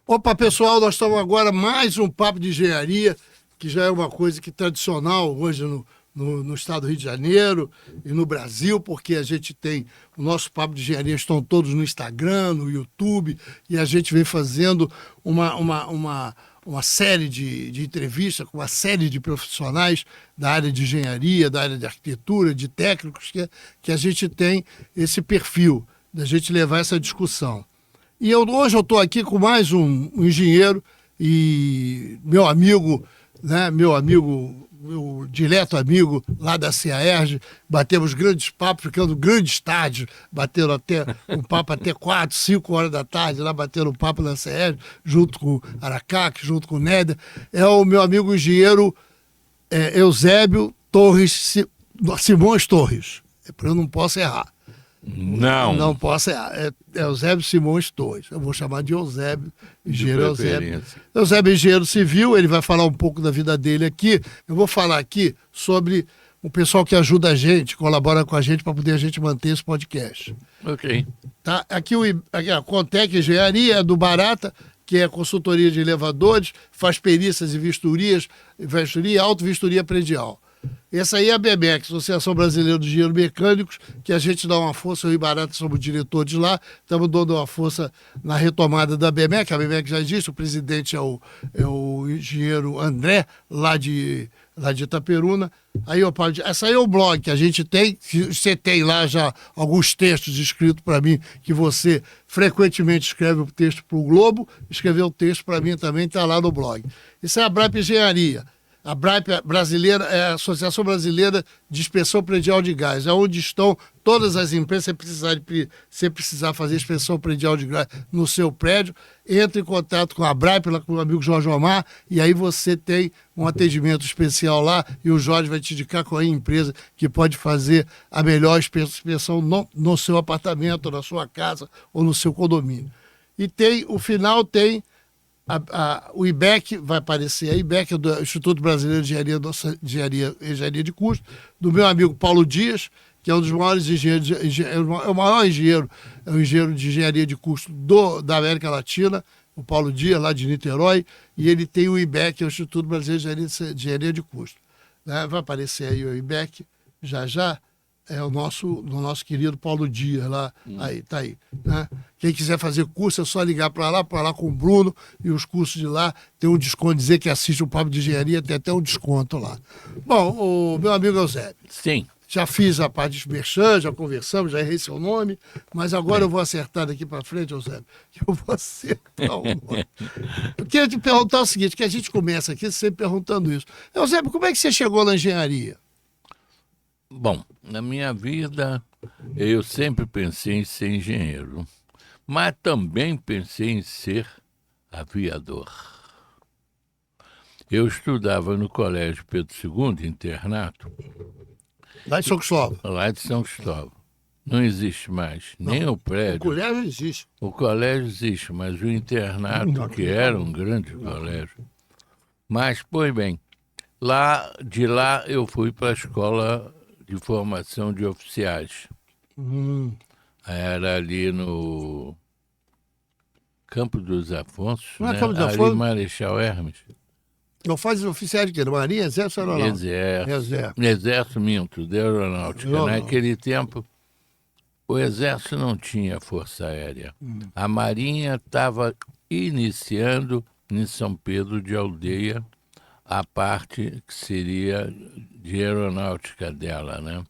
Opa, pessoal, nós estamos agora mais um papo de engenharia, que já é uma coisa que é tradicional hoje no estado do Rio de Janeiro e no Brasil, porque a gente tem o nosso papo de engenharia, estão todos no Instagram, no YouTube, e a gente vem fazendo uma série de entrevistas com uma série de profissionais da área de engenharia, da área de arquitetura, de técnicos, que a gente tem esse perfil da gente levar essa discussão. E hoje eu estou aqui com mais um engenheiro e meu amigo, né, meu direto amigo lá da CEAERJ, batemos grandes papos, ficando grandes tardes, batendo até um papo até 4, 5 horas da tarde, lá batendo um papo na CEAERJ, junto com o Aracaque, junto com o Néder. É o meu amigo engenheiro Eusébio Simões Torres. Eu não posso errar. Não posso errar. É Eusébio Simões Torres. Eu vou chamar de Eusébio, engenheiro Eusébio. Eusébio é engenheiro civil, ele vai falar um pouco da vida dele aqui. Eu vou falar aqui sobre o pessoal que ajuda a gente, colabora com a gente para poder a gente manter esse podcast. Ok. Tá? Aqui a Contec Engenharia é do Barata, que é consultoria de elevadores, faz perícias e vistoria, auto-vistoria predial. Essa aí é a BMEC, Associação Brasileira de Engenheiros Mecânicos, que a gente dá uma força, eu e Barata somos diretores de lá, estamos dando uma força na retomada da BMEC, a BMEC já existe, o presidente é o engenheiro André, lá de Itaperuna. Aí, essa aí é o blog que a gente tem, você tem lá já alguns textos escritos para mim, que você frequentemente escreve o texto para o Globo, escreveu o texto para mim também, está lá no blog. Isso é a BRAP Engenharia. A BRAP brasileira é a Associação Brasileira de Inspeção Predial de Gás, é onde estão todas as empresas. Se precisar fazer inspeção predial de gás no seu prédio, entre em contato com a BRAP, lá com o meu amigo Jorge Omar, e aí você tem um atendimento especial lá, e o Jorge vai te indicar qual é a empresa que pode fazer a melhor inspeção no seu apartamento, na sua casa ou no seu condomínio. E o final tem o IBEC, vai aparecer, a IBEC é do Instituto Brasileiro de Engenharia de Custo, do meu amigo Paulo Dias, que é um dos maiores engenheiros, é o maior engenheiro, é o engenheiro de engenharia de custo da América Latina, o Paulo Dias, lá de Niterói, e ele tem o IBEC, que é o Instituto Brasileiro de Engenharia de Custo. Né? Vai aparecer aí o IBEC, já. É o nosso querido Paulo Dias, lá, aí, tá aí. Né? Quem quiser fazer curso é só ligar para lá com o Bruno, e os cursos de lá tem um desconto, dizer que assiste o Papo de Engenharia, tem até um desconto lá. Bom, o meu amigo Eusébio. Sim. Já fiz a parte de merchan, já conversamos, já errei seu nome, mas agora eu vou acertar daqui para frente, Eusébio, que eu vou acertar o nome. Eu queria te perguntar o seguinte, que a gente começa aqui sempre perguntando isso. Eusébio, como é que você chegou na engenharia? Bom, na minha vida eu sempre pensei em ser engenheiro, mas também pensei em ser aviador. Eu estudava no Colégio Pedro II, internato. Lá de São Cristóvão. Lá de São Cristóvão. Não existe mais, nem o prédio. O colégio existe. O colégio existe, mas o internato, que era um grande colégio. Mas, pois bem, de lá eu fui para a escola de formação de oficiais. Era ali no Campo dos Afonsos, Não é né? Campo dos Ali Afonsos? Marechal Hermes. Não faz oficiais de quê? Marinha, Exército ou não? Exército minto, da Aeronáutica. Não. Naquele tempo, o Exército não tinha força aérea. A Marinha estava iniciando em São Pedro de Aldeia a parte que seria de aeronáutica dela, né?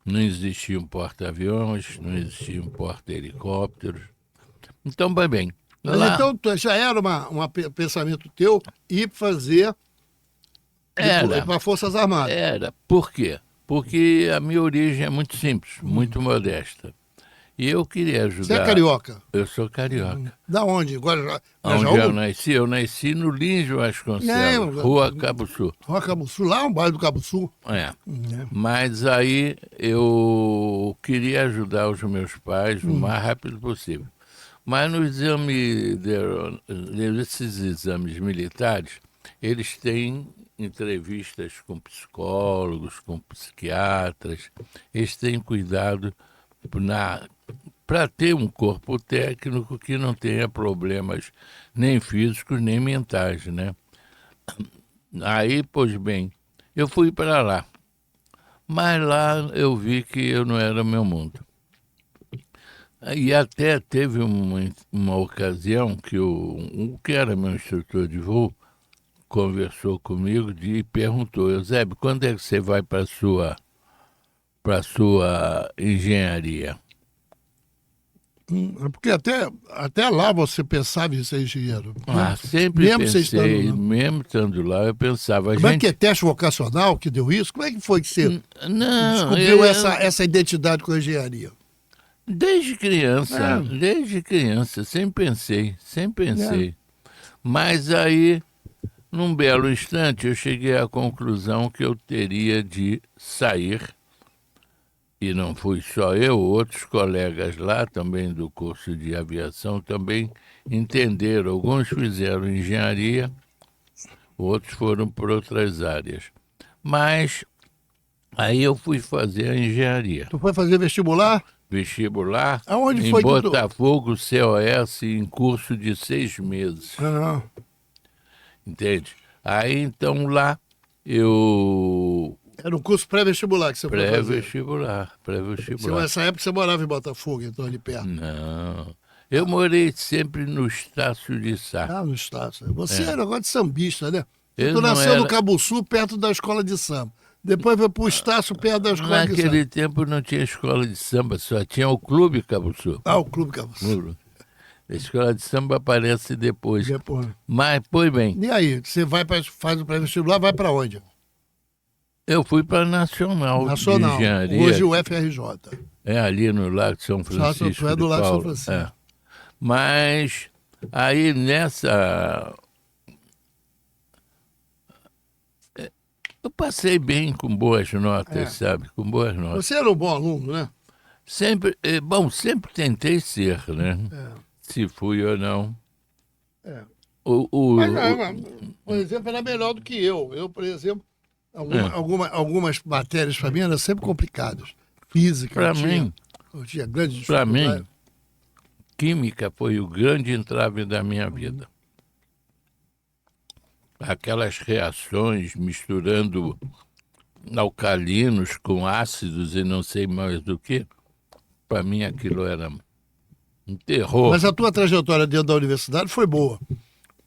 Não existiam porta-aviões, não existiam porta-helicópteros. Então, bem. Mas Lá, então já era um pensamento teu ir fazer para Forças Armadas. Era. Por quê? Porque a minha origem é muito simples, muito modesta. E eu queria ajudar... Você é carioca? Eu sou carioca. Da onde? Onde eu nasci? Eu nasci no Lins Vasconcelos, Rua Cabo Sul. Rua Cabo Sul, lá um bairro do Cabo Sul. Mas aí eu queria ajudar os meus pais o mais rápido possível. Mas no nesses exames militares, eles têm entrevistas com psicólogos, com psiquiatras, eles têm cuidado para ter um corpo técnico que não tenha problemas nem físicos nem mentais, né? Aí, pois bem, eu fui para lá, mas lá eu vi que eu não era meu mundo. E até teve uma ocasião que o que era meu instrutor de voo conversou comigo e perguntou: Eusébio, quando é que você vai para sua engenharia? Porque até lá você pensava em ser engenheiro. Ah, sempre mesmo você pensei, estando lá. mesmo estando lá, eu pensava. Como é que é teste vocacional que deu isso? Como é que foi que você Não, descobriu essa identidade com a engenharia? desde criança, sempre pensei. Mas aí, num belo instante, eu cheguei à conclusão que eu teria de sair, e não fui só eu, outros colegas lá também do curso de aviação também entenderam. Alguns fizeram engenharia, outros foram por outras áreas. Mas aí eu fui fazer a engenharia. Tu foi fazer vestibular? Vestibular Aonde em foi que tu... Botafogo, COS, em curso de 6 meses. Ah, Entende? Aí então lá eu. era um curso pré-vestibular que você foi fazer. Pré-vestibular. Nessa época você morava em Botafogo, então ali perto. Não. Eu morei sempre no Estácio de Sá. Ah, no Estácio. Você era negócio de sambista, né? Eu Tu não nasceu no era- Cabuçu, perto da escola de samba. Depois foi pro Estácio, perto da escola de samba. Naquele tempo não tinha escola de samba, só tinha o Clube Cabuçu. Ah, o Clube Cabuçu. A escola de samba aparece depois. Depois. Mas, pois bem, E aí, você faz o pré-vestibular, vai para onde? eu fui para a Nacional, Nacional. de Engenharia. Hoje o FRJ. É ali no Lago de São Francisco. Tu é do de Lago de São Paula. Francisco. É. Mas aí nessa. Eu passei bem com boas notas, sabe? Com boas notas. Você era um bom aluno, né? Sempre, sempre tentei ser, né? Se fui ou não. É. O, Mas, por exemplo, era melhor do que eu. Eu, por exemplo, algumas matérias para mim eram sempre complicadas. Física, Para eu mim, tinha grande para dificuldade. mim, química foi o grande entrave da minha vida. Aquelas reações misturando alcalinos com ácidos e não sei mais do que, para mim aquilo era um terror. Mas a tua trajetória dentro da universidade foi boa.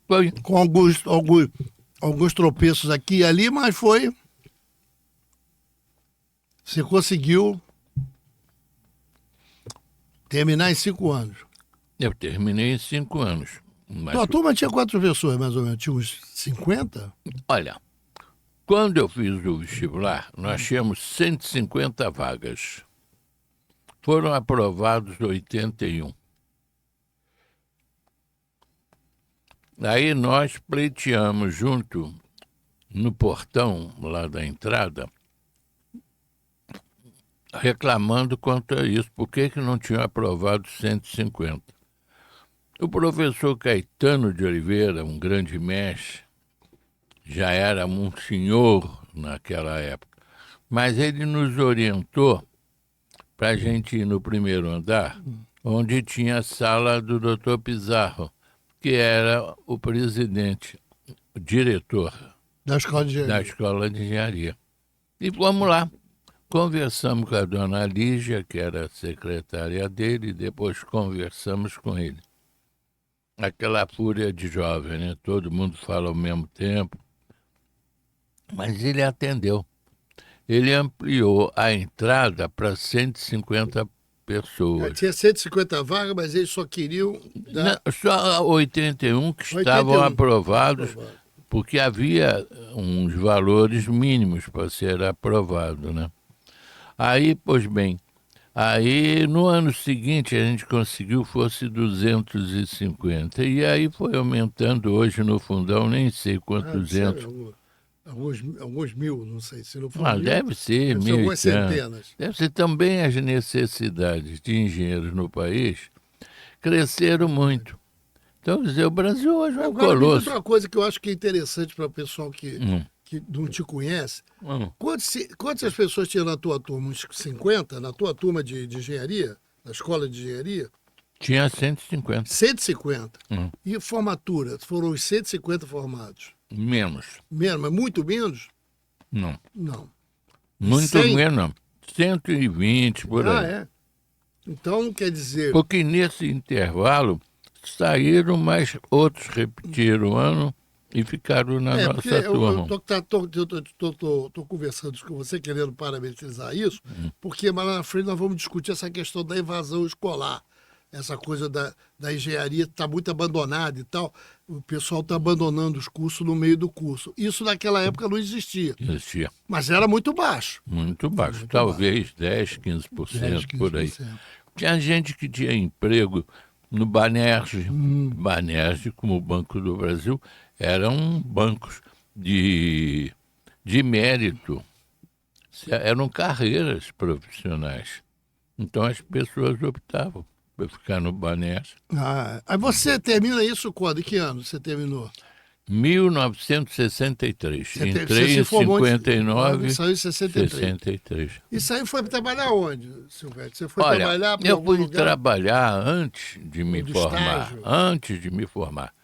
Foi. Com alguns tropeços aqui e ali, mas foi. Você conseguiu terminar em 5 anos. Eu terminei em 5 anos. Mas, Tua turma tinha quantas pessoas, mais ou menos? Tinha uns 50? olha, quando eu fiz o vestibular, nós tínhamos 150 vagas. Foram aprovados 81. Aí nós pleiteamos junto no portão lá da entrada, reclamando quanto a isso, por que não tinham aprovado 150. O professor Caetano de Oliveira, um grande mestre, já era um senhor naquela época, mas ele nos orientou para a gente ir no primeiro andar, onde tinha a sala do Dr. Pizarro, que era o presidente, o diretor Da escola de engenharia. da Escola de Engenharia. E fomos lá. Conversamos com a dona Lígia, que era a secretária dele, e depois conversamos com ele. Aquela fúria de jovem, né? Todo mundo fala ao mesmo tempo. Mas ele atendeu. Ele ampliou a entrada para 150 pessoas. Tinha 150 vagas, mas eles só queriam dar... Não, só 81 que 81. estavam aprovados, porque havia uns valores mínimos para ser aprovado, né? Aí, pois bem, aí no ano seguinte a gente conseguiu fosse 250. E aí foi aumentando hoje no fundão, nem sei quantos sério, alguns mil, não sei se não for mil, deve ser deve ser mil e algumas tanto. centenas. Deve ser também as necessidades de engenheiros no país cresceram muito. Então, quer dizer, o Brasil hoje é um Agora, me diz colosso. uma coisa que eu acho que é interessante para o pessoal que não te conhece. Quantas pessoas tinha na tua turma? Uns 50? Na tua turma de engenharia? na escola de engenharia? Tinha 150. 150. E formatura? Foram os 150 formados? Menos. Menos, mas muito menos? Não. Não. Muito 100? menos. 120 por aí. É. Então, quer dizer... Porque nesse intervalo saíram, mas outros repetiram o ano e ficaram na porque nossa turma. eu tô conversando com você, querendo parabenizar isso, porque mais lá na frente nós vamos discutir essa questão da evasão escolar. Essa coisa da engenharia está muito abandonada e tal. O pessoal está abandonando os cursos no meio do curso. Isso naquela época não existia. Existia. Mas era muito baixo. Muito baixo. Talvez 10, 15% por aí. Tinha gente que tinha emprego no Banerj. Banerj, como o Banco do Brasil, eram bancos de mérito. Eram carreiras profissionais. Então as pessoas optavam por ficar no Banerj. Aí você termina isso quando? Em que ano você terminou? 1963. Entrei Você em se formou 59, saiu em 63. 63. Isso aí foi trabalhar onde, Silvério? Você foi Olha, trabalhar para eu algum fui lugar? trabalhar antes de me Do formar. estágio? Antes de me formar.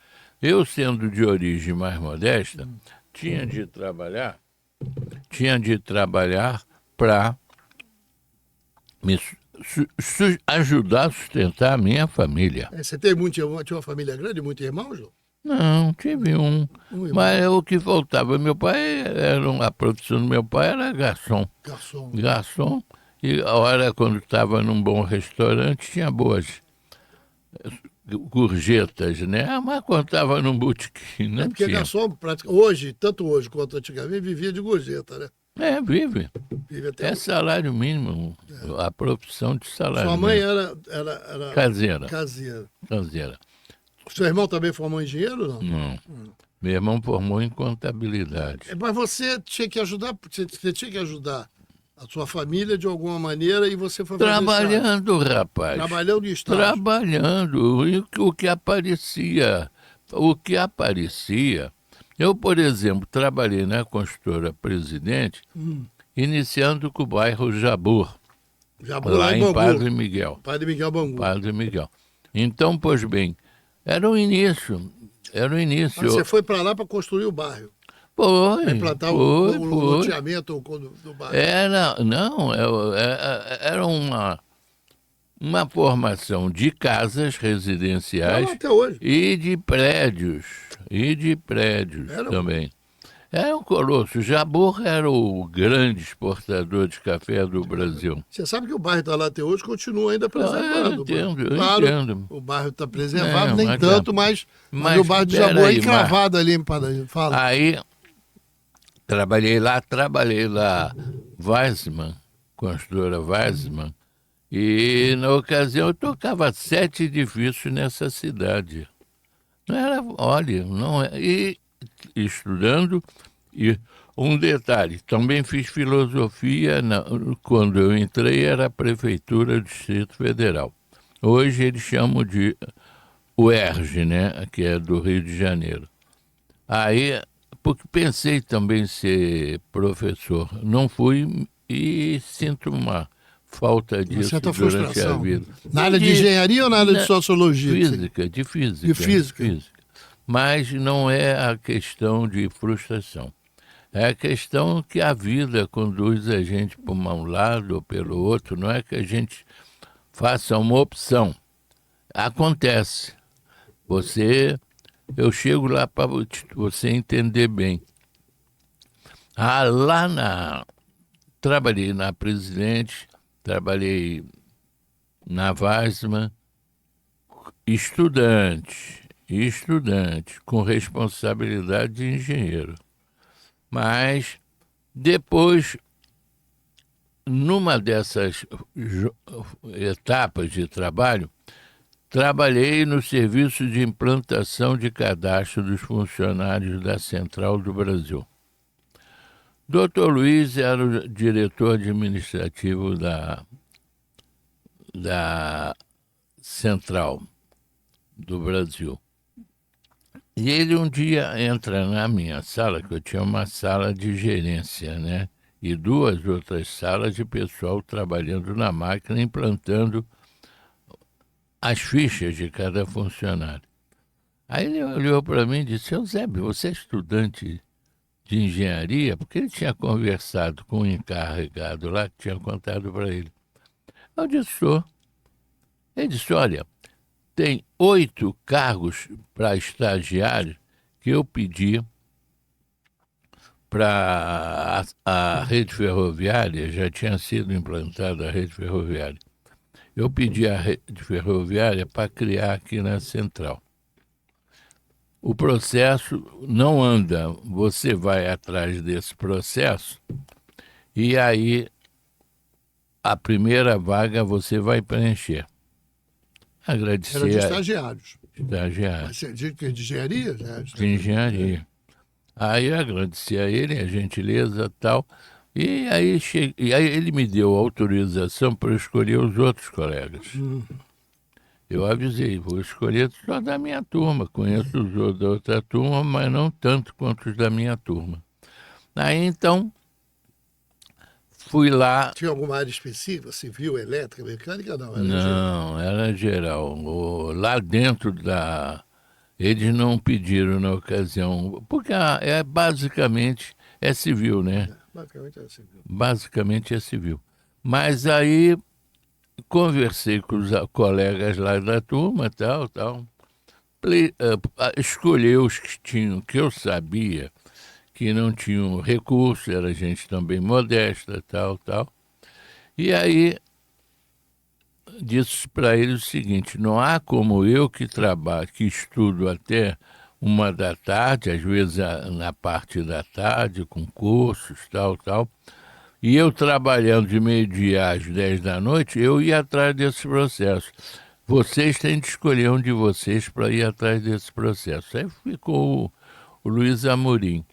Eu, sendo de origem mais modesta, tinha de trabalhar para me ajudar a sustentar a minha família. Você tem tinha uma família grande, muito irmão, João? Não, tive um. Um irmão. Mas o que faltava, meu pai a profissão do meu pai era garçom. Garçom. E a hora, quando estava num bom restaurante, tinha boas gorjetas, né? Mas quando estava num botequim, não Porque tinha. garçom, hoje, tanto hoje quanto antigamente, vivia de gorjeta, né? Vive. Vive até É salário mínimo. A profissão de salário Sua mãe mínimo. era Caseira. caseira. Seu irmão também formou engenheiro, não? Não. Meu irmão formou em contabilidade. Mas você tinha que ajudar a sua família de alguma maneira e você foi fazer Trabalhando, rapaz. Trabalhando em estágio. Trabalhando. E o que aparecia. Eu, por exemplo, trabalhei na construtora Presidente, iniciando com o bairro Jabur, lá em Padre Miguel. Padre Miguel Bangu. Padre Miguel. Então, pois bem, era o início. Você foi para lá para construir o bairro. Foi. Para implantar o loteamento do bairro. Era uma formação de casas residenciais até hoje. E de prédios também. Era um colosso. Jabur era o grande exportador de café do Brasil. Você sabe que o bairro está lá até hoje, continua ainda preservado. Eu entendo. O bairro está preservado, nem tanto, mas o bairro de Jabur é encravado ali em Paraíba. Fala. Aí, trabalhei lá, Weissmann, construtora Weissmann, e na ocasião eu tocava 7 edifícios nessa cidade. Não era, olha, não é. E estudando, e um detalhe, também fiz filosofia, quando eu entrei era a Prefeitura do Distrito Federal. Hoje eles chamam de UERJ, né, que é do Rio de Janeiro. Aí, porque pensei também em ser professor, não fui e sinto uma falta disso durante a vida. Na área de engenharia ou na área de sociologia? De física. Mas não é a questão de frustração. É a questão que a vida conduz a gente por um lado ou pelo outro. Não é que a gente faça uma opção. Acontece. Eu chego lá para você entender bem. Trabalhei na Presidente, trabalhei na Weissmann, estudante, com responsabilidade de engenheiro. Mas depois, numa dessas etapas de trabalho, trabalhei no serviço de implantação de cadastro dos funcionários da Central do Brasil. Dr. Luiz era o diretor administrativo da Central do Brasil. E ele um dia entra na minha sala, que eu tinha uma sala de gerência, né? E 2 outras salas de pessoal trabalhando na máquina, implantando as fichas de cada funcionário. Aí ele olhou para mim e disse: Eusébio, você é estudante de engenharia? Porque ele tinha conversado com um encarregado lá que tinha contado para ele. Eu disse: sou. Ele disse: olha, tem 8 cargos para estagiário que eu pedi para a rede ferroviária, já tinha sido implantada a rede ferroviária. Eu pedi à rede ferroviária para criar aqui na central. O processo não anda, você vai atrás desse processo e aí a primeira vaga você vai preencher. Agradecer. Era de estagiários. Estagiário. Mas de engenharia? De engenharia. Aí eu agradeci a ele, a gentileza e tal. E aí ele me deu autorização para eu escolher os outros colegas. Eu avisei, vou escolher só da minha turma. Conheço os outros da outra turma, mas não tanto quanto os da minha turma. Aí então, fui lá. Tinha alguma área específica, civil, elétrica, mecânica? Não, era Não, era geral. Lá dentro da... Eles não pediram na ocasião, porque basicamente é civil, né? Basicamente era civil. Basicamente é civil. Mas aí conversei com os colegas lá da turma, tal. Escolhi os que tinham, que eu sabia que não tinham recurso, era gente também modesta, tal. E aí disse para ele o seguinte: não há como eu que trabalho, que estudo até 1 da tarde, às vezes na parte da tarde, com cursos, tal, e eu trabalhando de meio-dia às 10 da noite, eu ia atrás desse processo. Vocês têm de escolher um de vocês para ir atrás desse processo. Aí ficou o Luiz Amorim.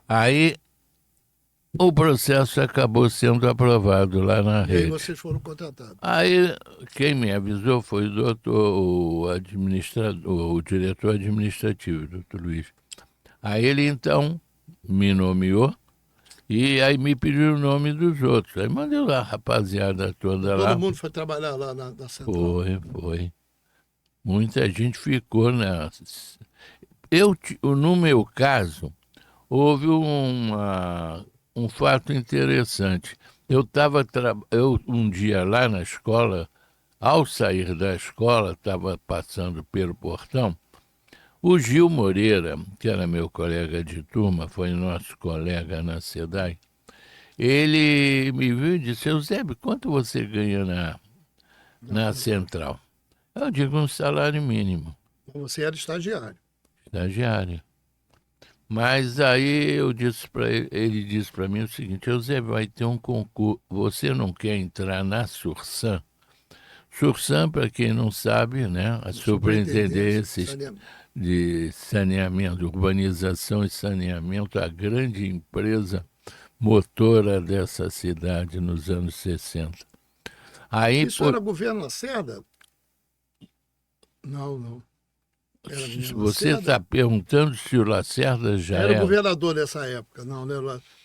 Aí o processo acabou sendo aprovado lá na E aí rede. vocês foram contratados. Aí quem me avisou foi o diretor administrativo, doutor Luiz. Aí ele então me nomeou e aí me pediu o nome dos outros. Aí mandei lá a rapaziada toda lá. Todo mundo foi trabalhar lá na central. Foi. Muita gente ficou no meu caso, houve um fato interessante. Eu estava um dia lá na escola, ao sair da escola, estava passando pelo portão, o Gil Moreira, que era meu colega de turma, foi nosso colega na SEDAI, ele me viu e disse: Eusébio, quanto você ganha na central? Eu digo: um salário mínimo, Você era estagiário. estagiário. Mas aí eu disse para ele disse para mim o seguinte: Eusébio, vai ter um concurso, você não quer entrar na Sursan? Sursan, para quem não sabe, né, a Superintendência de Saneamento, Urbanização e Saneamento, a grande empresa motora dessa cidade nos anos 60. Aí, Isso era governo Lacerda? Não. Era você está perguntando se o Lacerda já era governador nessa época? Não, né?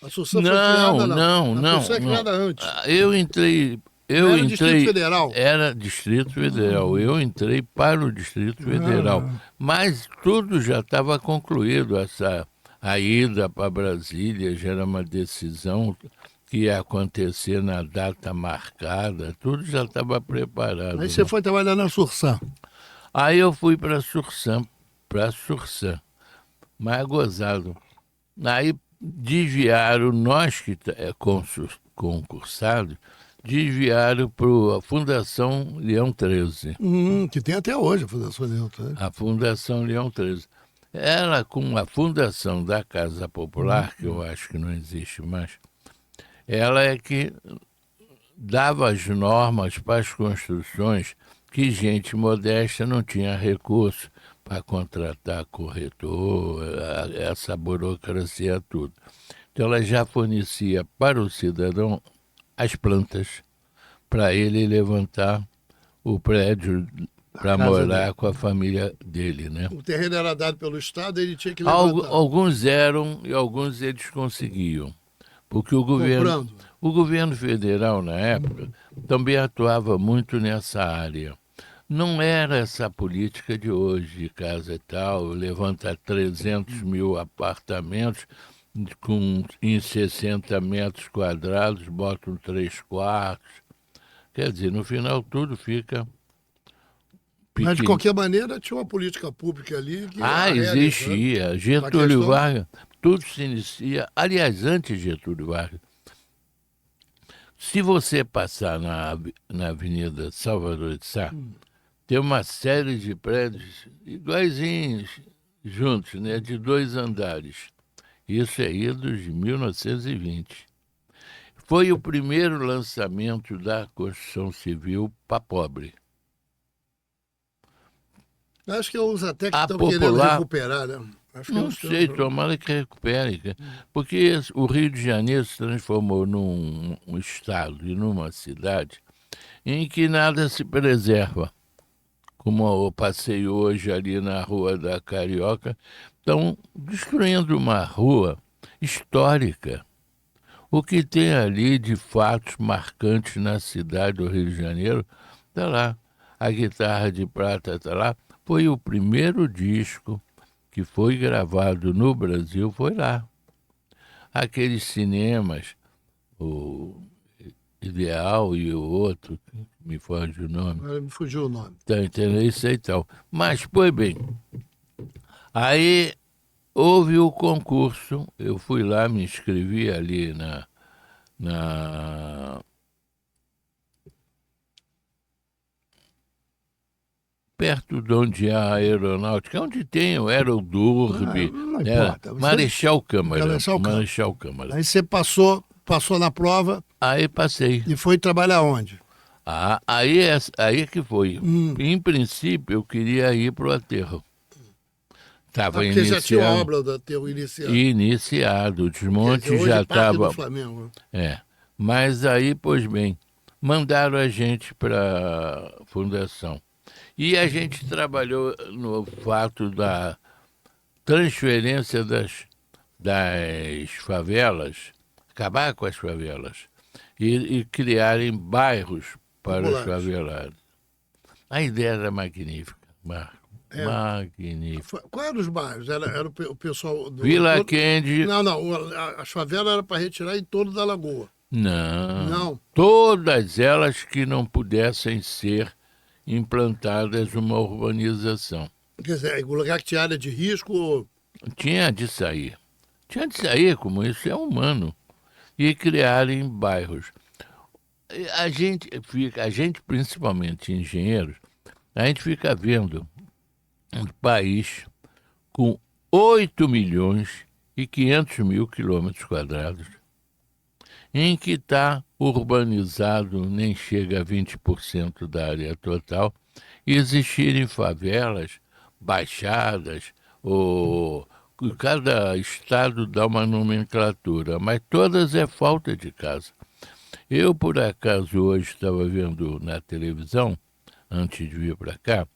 A Assunção foi criada, não. A Assunção é criada antes. Eu entrei... Era Distrito Federal? Era Distrito Federal. Eu entrei para o Distrito Federal. Mas tudo já estava concluído. A ida para Brasília já era uma decisão que ia acontecer na data marcada. Tudo já estava preparado. Aí você foi trabalhar na Sursan. Aí eu fui para Sursan, mais gozado. Aí desviaram, nós que concursados, desviaram para a Fundação Leão 13. Que tem até hoje a Fundação Leão 13. A Fundação Leão 13. Ela, com a fundação da Casa Popular, que eu acho que não existe mais, ela é que dava as normas para as construções que gente modesta não tinha recurso para contratar corretor, essa burocracia tudo. Então ela já fornecia para o cidadão as plantas para ele levantar o prédio para morar com a família dele, né? O terreno era dado pelo Estado, ele tinha que levantar. Alguns eram e alguns eles conseguiam, porque o governo federal na época também atuava muito nessa área. não era essa política de hoje, de casa e tal, levanta 300 mil apartamentos em 60 metros quadrados, botam 3 quartos. Quer dizer, no final tudo fica Mas, de pequeno. qualquer maneira, tinha uma política pública ali que Existia. Getúlio Vargas, tudo se inicia. Aliás, antes de Getúlio Vargas, se você passar na Avenida Salvador de Sá, tem uma série de prédios iguaizinhos, juntos, né, de 2 andares. Isso é ido de 1920. Foi o primeiro lançamento da Construção Civil para pobre. Acho que uns até que A estão querendo popular- recuperar, né? Acho que Não uns sei, estão- tomara que recupere. Porque o Rio de Janeiro se transformou num estado e numa cidade em que nada se preserva. Como eu passei hoje ali na Rua da Carioca, estão destruindo uma rua histórica. O que tem ali de fatos marcantes na cidade do Rio de Janeiro está lá. A Guitarra de Prata está lá. Foi o primeiro disco que foi gravado no Brasil, foi lá. Aqueles cinemas, o Ideal e o outro, me foge o nome, Agora me fugiu o nome. tá entendendo? Isso aí e tal. Mas, pois bem, aí houve o concurso, eu fui lá, me inscrevi ali na perto de onde há a aeronáutica, onde tem o Aerodurbe, Não né? importa. Marechal Câmara. Marechal Câmara. Marechal Câmara. Aí você passou na prova Aí passei. e foi trabalhar onde? Aí que foi. Em princípio, eu queria ir para o aterro. Estava Porque já tinha a iniciando. obra do aterro iniciado. Iniciado. O Quer desmonte dizer, hoje já é parte estava. do Flamengo. É. Mas aí, pois bem, mandaram a gente para a fundação. E a gente trabalhou no fato da transferência das favelas, acabar com as favelas e criarem bairros para os Populares. favelados. A ideia era magnífica, Marco. Magnífica. Qual eram os bairros? Era o pessoal do. Vila todo- Kennedy. Não, não. As favelas era para retirar em torno da lagoa. Não. Não. Todas elas que não pudessem ser implantadas uma urbanização. Quer dizer, o lugar que tinha área de risco. Tinha de sair. Tinha de sair, como isso é humano. E criarem bairros. A gente, principalmente engenheiros, a gente fica vendo um país com 8 milhões e 500 mil quilômetros quadrados, em que está urbanizado, nem chega a 20% da área total, e existirem favelas, baixadas, cada estado dá uma nomenclatura, mas todas é falta de casa. Eu, por acaso, hoje estava vendo na televisão, antes de vir para cá,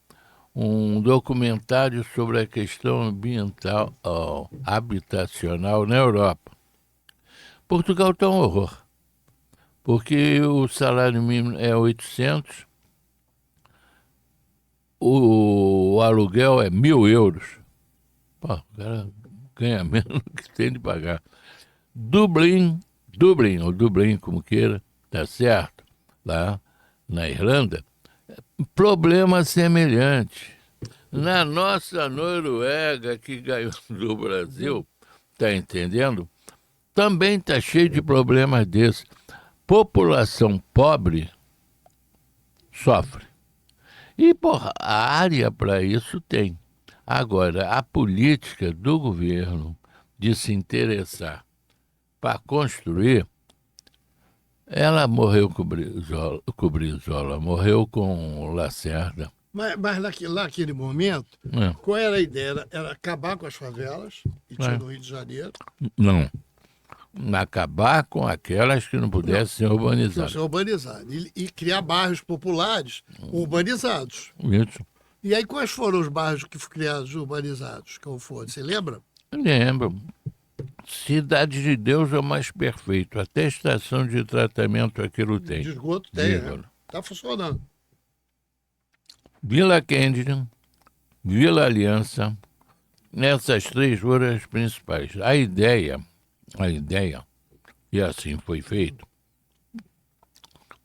um documentário sobre a questão ambiental, habitacional na Europa. Portugal está um horror, porque o salário mínimo é 800, o aluguel é 1.000 euros. Pô, o cara ganha menos do que tem de pagar. Dublin, ou Dublin, como queira, tá certo? Lá na Irlanda, problema semelhante. Na nossa Noruega, que ganhou do Brasil, tá entendendo? Também está cheio de problemas desses. População pobre sofre. E, porra, a área para isso tem. Agora, a política do governo de se interessar para construir, ela morreu com o Brizola, morreu com o Lacerda. Mas naquele momento, qual era a ideia? Era acabar com as favelas, e tinha no Rio de Janeiro. Não. Acabar com aquelas que não pudessem ser urbanizadas. Ser urbanizadas. E criar bairros populares urbanizados. Isso. E aí, quais foram os bairros que foram criados urbanizados? Qual foi? Você lembra? Lembro. Cidade de Deus é o mais perfeito. Até estação de tratamento aquilo tem. De esgoto tem, Dígolo. né? Está funcionando. Vila Kennedy, Vila Aliança, essas três foram as principais. A ideia, e assim foi feito,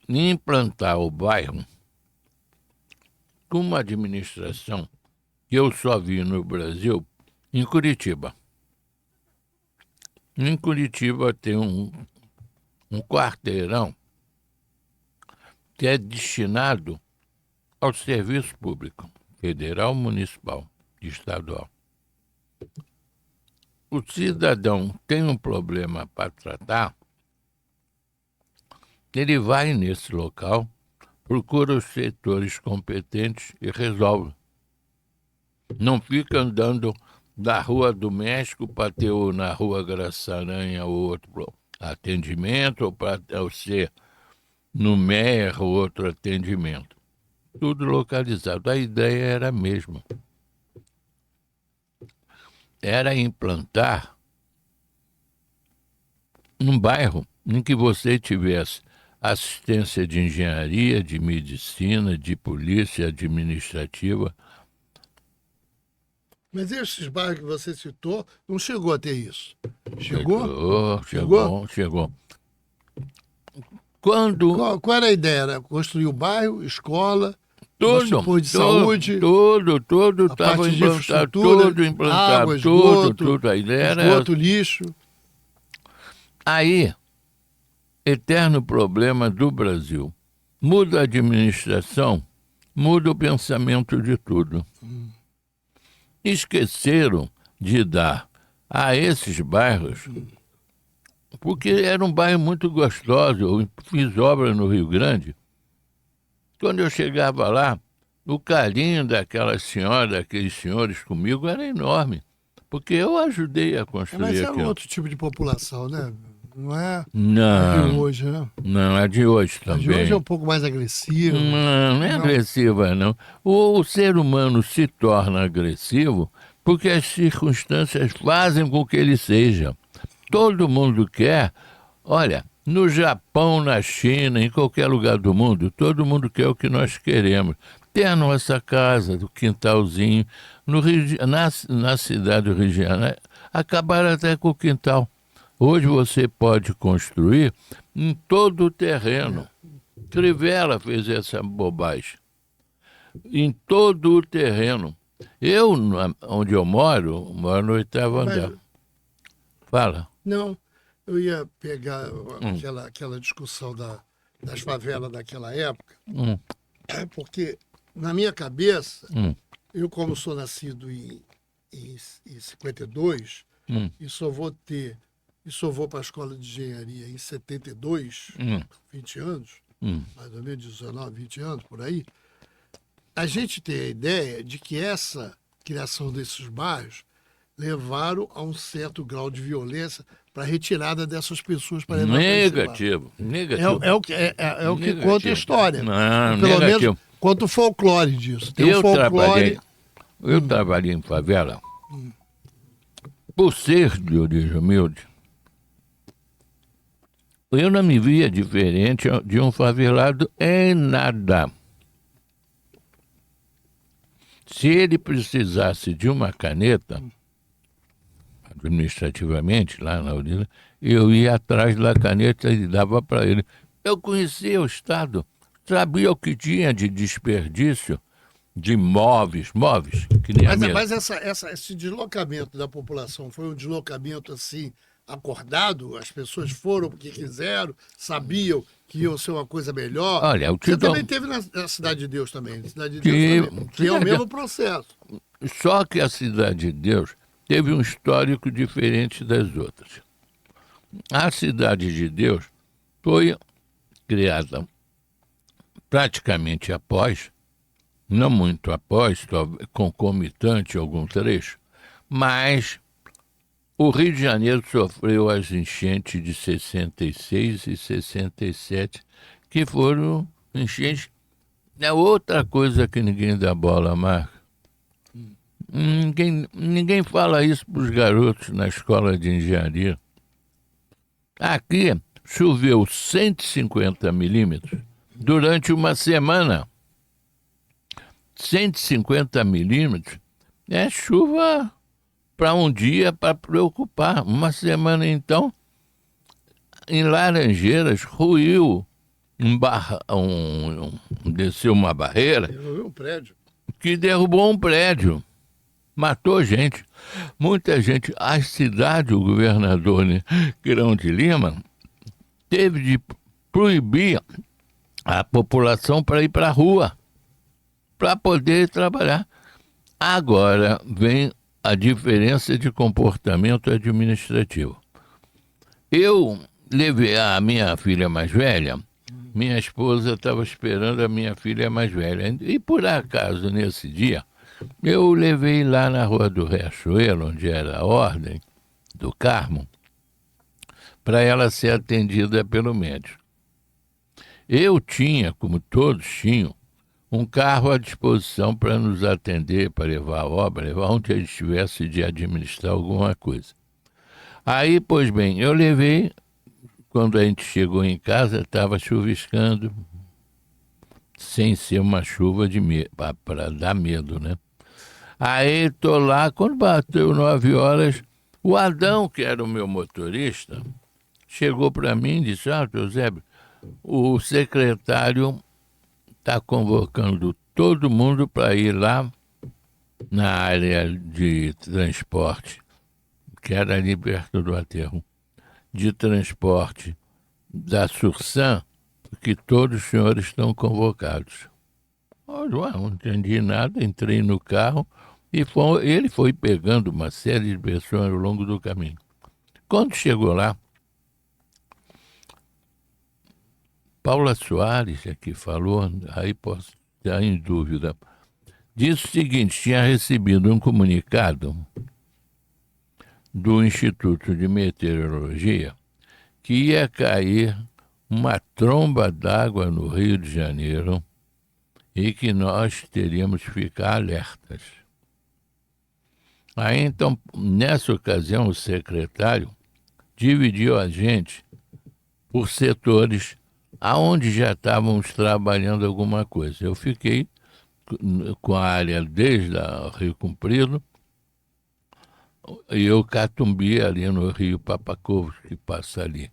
implantar o bairro com uma administração que eu só vi no Brasil, em Curitiba. Em Curitiba tem um quarteirão que é destinado ao serviço público, federal, municipal, estadual. O cidadão tem um problema para tratar, ele vai nesse local, procura os setores competentes e resolve. Não fica andando da Rua do México para ter na Rua Graça Aranha outro atendimento, ou para ser no MER outro atendimento. Tudo localizado. A ideia era a mesma. Era implantar um bairro em que você tivesse assistência de engenharia, de medicina, de polícia administrativa. Mas esses bairros que você citou, não chegou a ter isso. Chegou? Chegou. Quando... Qual era a ideia? Era construir o bairro, escola, tudo de saúde, tudo estava implantado, tudo implantado, água, esgoto, tudo. A ideia era esgoto, lixo. Aí, eterno problema do Brasil. Muda a administração, muda o pensamento de tudo. Esqueceram de dar a esses bairros, porque era um bairro muito gostoso. Eu fiz obra no Rio Grande. Quando eu chegava lá, o carinho daquelas senhoras, daqueles senhores comigo era enorme, porque eu ajudei a construir Mas era aquilo. outro tipo de população, né? Não é a Não, de hoje, né? não, a de hoje A também. de hoje é um pouco mais agressiva. Não é agressiva, não. O ser humano se torna agressivo porque as circunstâncias fazem com que ele seja. Todo mundo quer, olha, no Japão, na China, em qualquer lugar do mundo, todo mundo quer o que nós queremos. Ter a nossa casa, o quintalzinho. No Rio, na cidade do Rio de Janeiro, acabaram até com o quintal. Hoje você pode construir em todo o terreno. Crivella fez essa bobagem. Em todo o terreno. Eu, onde eu moro no 8º andar. Fala. Não, eu ia pegar aquela discussão das favelas daquela época, porque na minha cabeça, eu como sou nascido em 52, e só vou para a escola de engenharia em 72, 20 anos, mais ou menos 19, 20 anos, por aí, a gente tem a ideia de que essa criação desses bairros levaram a um certo grau de violência para a retirada dessas pessoas para levar Negativo. É o que conta a história. Não, pelo negativo. menos quanto o folclore disso. Tem o folclore... Eu trabalhei em favela. Por ser de origem humilde, eu não me via diferente de um favelado em nada. Se ele precisasse de uma caneta, administrativamente, lá na usina, eu ia atrás da caneta e dava para ele. Eu conhecia o Estado, sabia o que tinha de desperdício de móveis, que nem a minha... Mas esse deslocamento da população foi um deslocamento assim acordado? As pessoas foram porque quiseram, sabiam que ia ser uma coisa melhor? Olha, Você também teve na Cidade de Deus também. Cidade de Deus também, que é o mesmo processo. Só que a Cidade de Deus teve um histórico diferente das outras. A Cidade de Deus foi criada praticamente após, não muito após, concomitante algum trecho, mas o Rio de Janeiro sofreu as enchentes de 66 e 67, que foram enchentes. É outra coisa que ninguém dá bola, Marco. Ninguém fala isso para os garotos na escola de engenharia. Aqui choveu 150 milímetros durante uma semana. 150 milímetros é chuva para um dia para preocupar. Uma semana, então, em Laranjeiras, ruiu desceu uma barreira Derrubou um prédio. que derrubou um prédio. Matou gente, muita gente. A cidade, o governador Grão de Lima, teve de proibir a população para ir para a rua, para poder trabalhar. Agora vem a diferença de comportamento administrativo. Eu levei a minha filha mais velha, minha esposa estava esperando a minha filha mais velha, e por acaso, nesse dia, eu levei lá na Rua do Riachuelo, onde era a Ordem do Carmo, para ela ser atendida pelo médico. Eu tinha, como todos tinham, um carro à disposição para nos atender, para levar a obra, levar onde a gente tivesse de administrar alguma coisa. Aí, pois bem, eu levei, quando a gente chegou em casa, estava chuviscando, sem ser uma chuva para dar medo, né? Aí estou lá, quando bateu 9 horas, o Adão, que era o meu motorista, chegou para mim e disse: Eusébio, o secretário está convocando todo mundo para ir lá na área de transporte, que era ali perto do aterro, de transporte da Sursan, que todos os senhores estão convocados. Eu não entendi nada, entrei no carro e ele foi pegando uma série de pessoas ao longo do caminho. Quando chegou lá, Paula Soares, que falou, aí posso estar em dúvida, disse o seguinte: tinha recebido um comunicado do Instituto de Meteorologia que ia cair uma tromba d'água no Rio de Janeiro e que nós teríamos que ficar alertas. Aí, então, nessa ocasião, o secretário dividiu a gente por setores aonde já estávamos trabalhando alguma coisa. Eu fiquei com a área desde o Rio Comprido e o Catumbi ali no Rio Papacovos, que passa ali.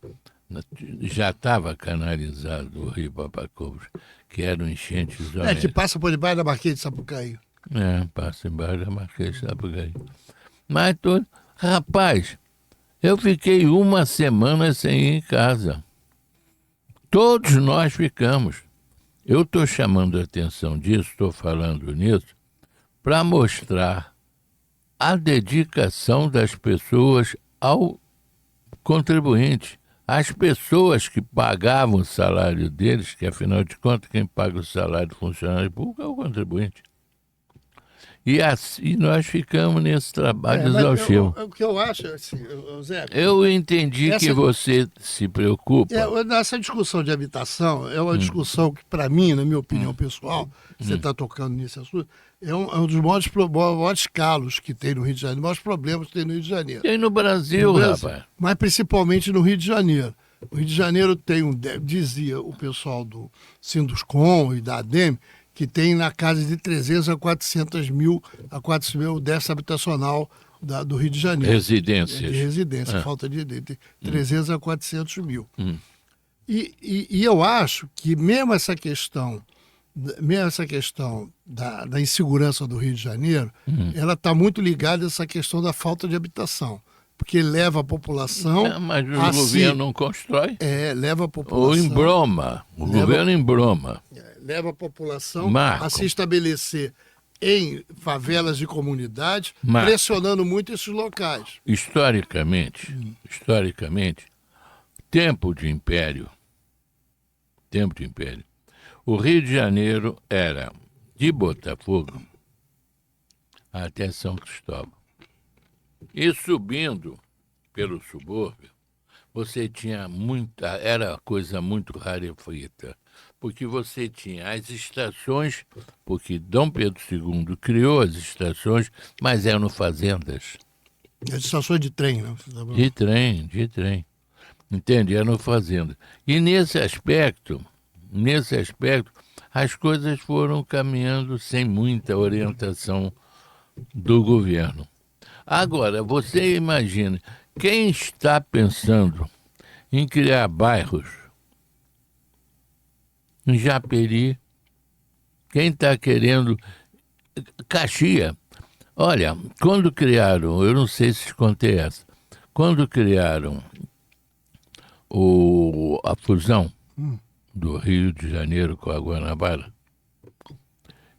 Já estava canalizado o Rio Papacovos, que eram enchentes. Que passa por debaixo da Marquês de Sapucaí. Passa embaixo da Marquês de Sapucaí. Mas, rapaz, eu fiquei uma semana sem ir em casa. Todos nós ficamos. Eu estou chamando a atenção disso, estou falando nisso, para mostrar a dedicação das pessoas ao contribuinte. As pessoas que pagavam o salário deles, que afinal de contas quem paga o salário do funcionário público é o contribuinte. E assim nós ficamos nesse trabalho exaustivo. O que eu acho, assim, Zé... Eu entendi que você se preocupa. Essa discussão de habitação é uma discussão que, para mim, na minha opinião pessoal, você está tocando nesse assunto, é um dos maiores calos que tem no Rio de Janeiro, os maiores problemas que tem no Rio de Janeiro. Tem no Brasil, rapaz. Mas principalmente no Rio de Janeiro. O Rio de Janeiro tem dizia o pessoal do Sinduscom e da ADEME, que tem na casa de 300 a 400 mil déficit habitacional do Rio de Janeiro. Residências. De residência, falta de 300 a 400 mil. E eu acho que mesmo essa questão da insegurança do Rio de Janeiro, ela está muito ligada a essa questão da falta de habitação. Porque leva a população... mas o governo não constrói. Leva a população... Ou embroma. O governo embroma. Leva a população a se estabelecer em favelas de comunidades, pressionando muito esses locais. Historicamente, tempo de império, o Rio de Janeiro era de Botafogo até São Cristóvão. E subindo pelo subúrbio, você tinha era coisa muito rarefeita, porque você tinha as estações, porque Dom Pedro II criou as estações, mas eram fazendas. As estações de trem, né? De trem. Entende? Eram fazendas. E nesse aspecto, as coisas foram caminhando sem muita orientação do governo. Agora, você imagina, quem está pensando em criar bairros em Japeri, quem está querendo Caxias? Olha, quando criaram, eu não sei se te contei essa, quando criaram a fusão do Rio de Janeiro com a Guanabara,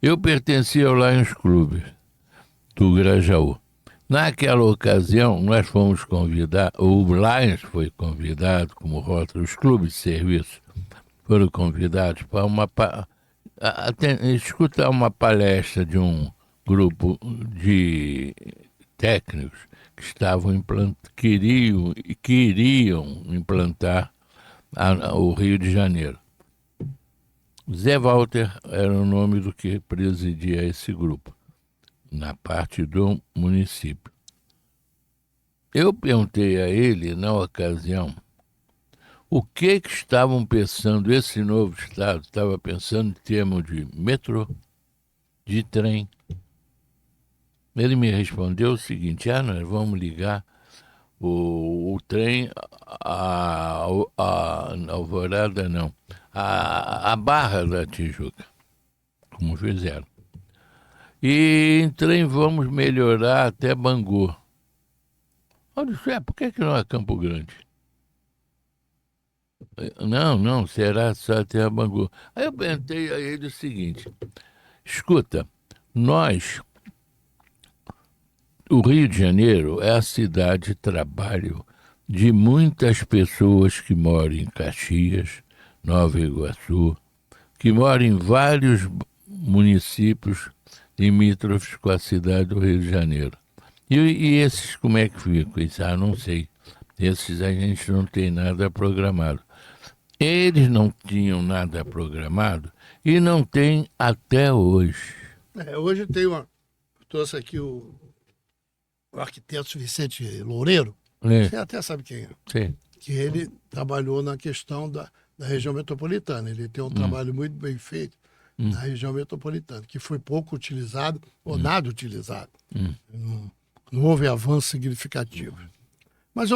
eu pertencia ao Lions Clube do Grajaú. Naquela ocasião, nós fomos convidados, o Lions foi convidado como rota, os clubes de serviço foram convidados para escutar uma palestra de um grupo de técnicos que queriam implantar o Rio de Janeiro. Zé Walter era o nome do que presidia esse grupo, na parte do município. Eu perguntei a ele, na ocasião, o que estavam pensando, esse novo Estado estava pensando em termos de metrô, de trem. Ele me respondeu o seguinte: nós vamos ligar o trem a Alvorada, não, a Barra da Tijuca, como fizeram. E em trem vamos melhorar até Bangu. Eu disse, por que não é Campo Grande? Não, será só até Bangu. Aí eu perguntei a ele o seguinte: escuta, o Rio de Janeiro é a cidade de trabalho de muitas pessoas que moram em Caxias, Nova Iguaçu, que moram em vários municípios limítrofes com a cidade do Rio de Janeiro. E esses como é que ficam? Não sei. Esses a gente não tem nada programado. Eles não tinham nada programado e não tem até hoje. Hoje tem uma... Eu trouxe aqui o arquiteto Vicente Loureiro. Você até sabe quem é. Sim. Que ele trabalhou na questão da região metropolitana. Ele tem um trabalho muito bem feito na região metropolitana, que foi pouco utilizado ou nada utilizado. Não houve avanço significativo. Mas,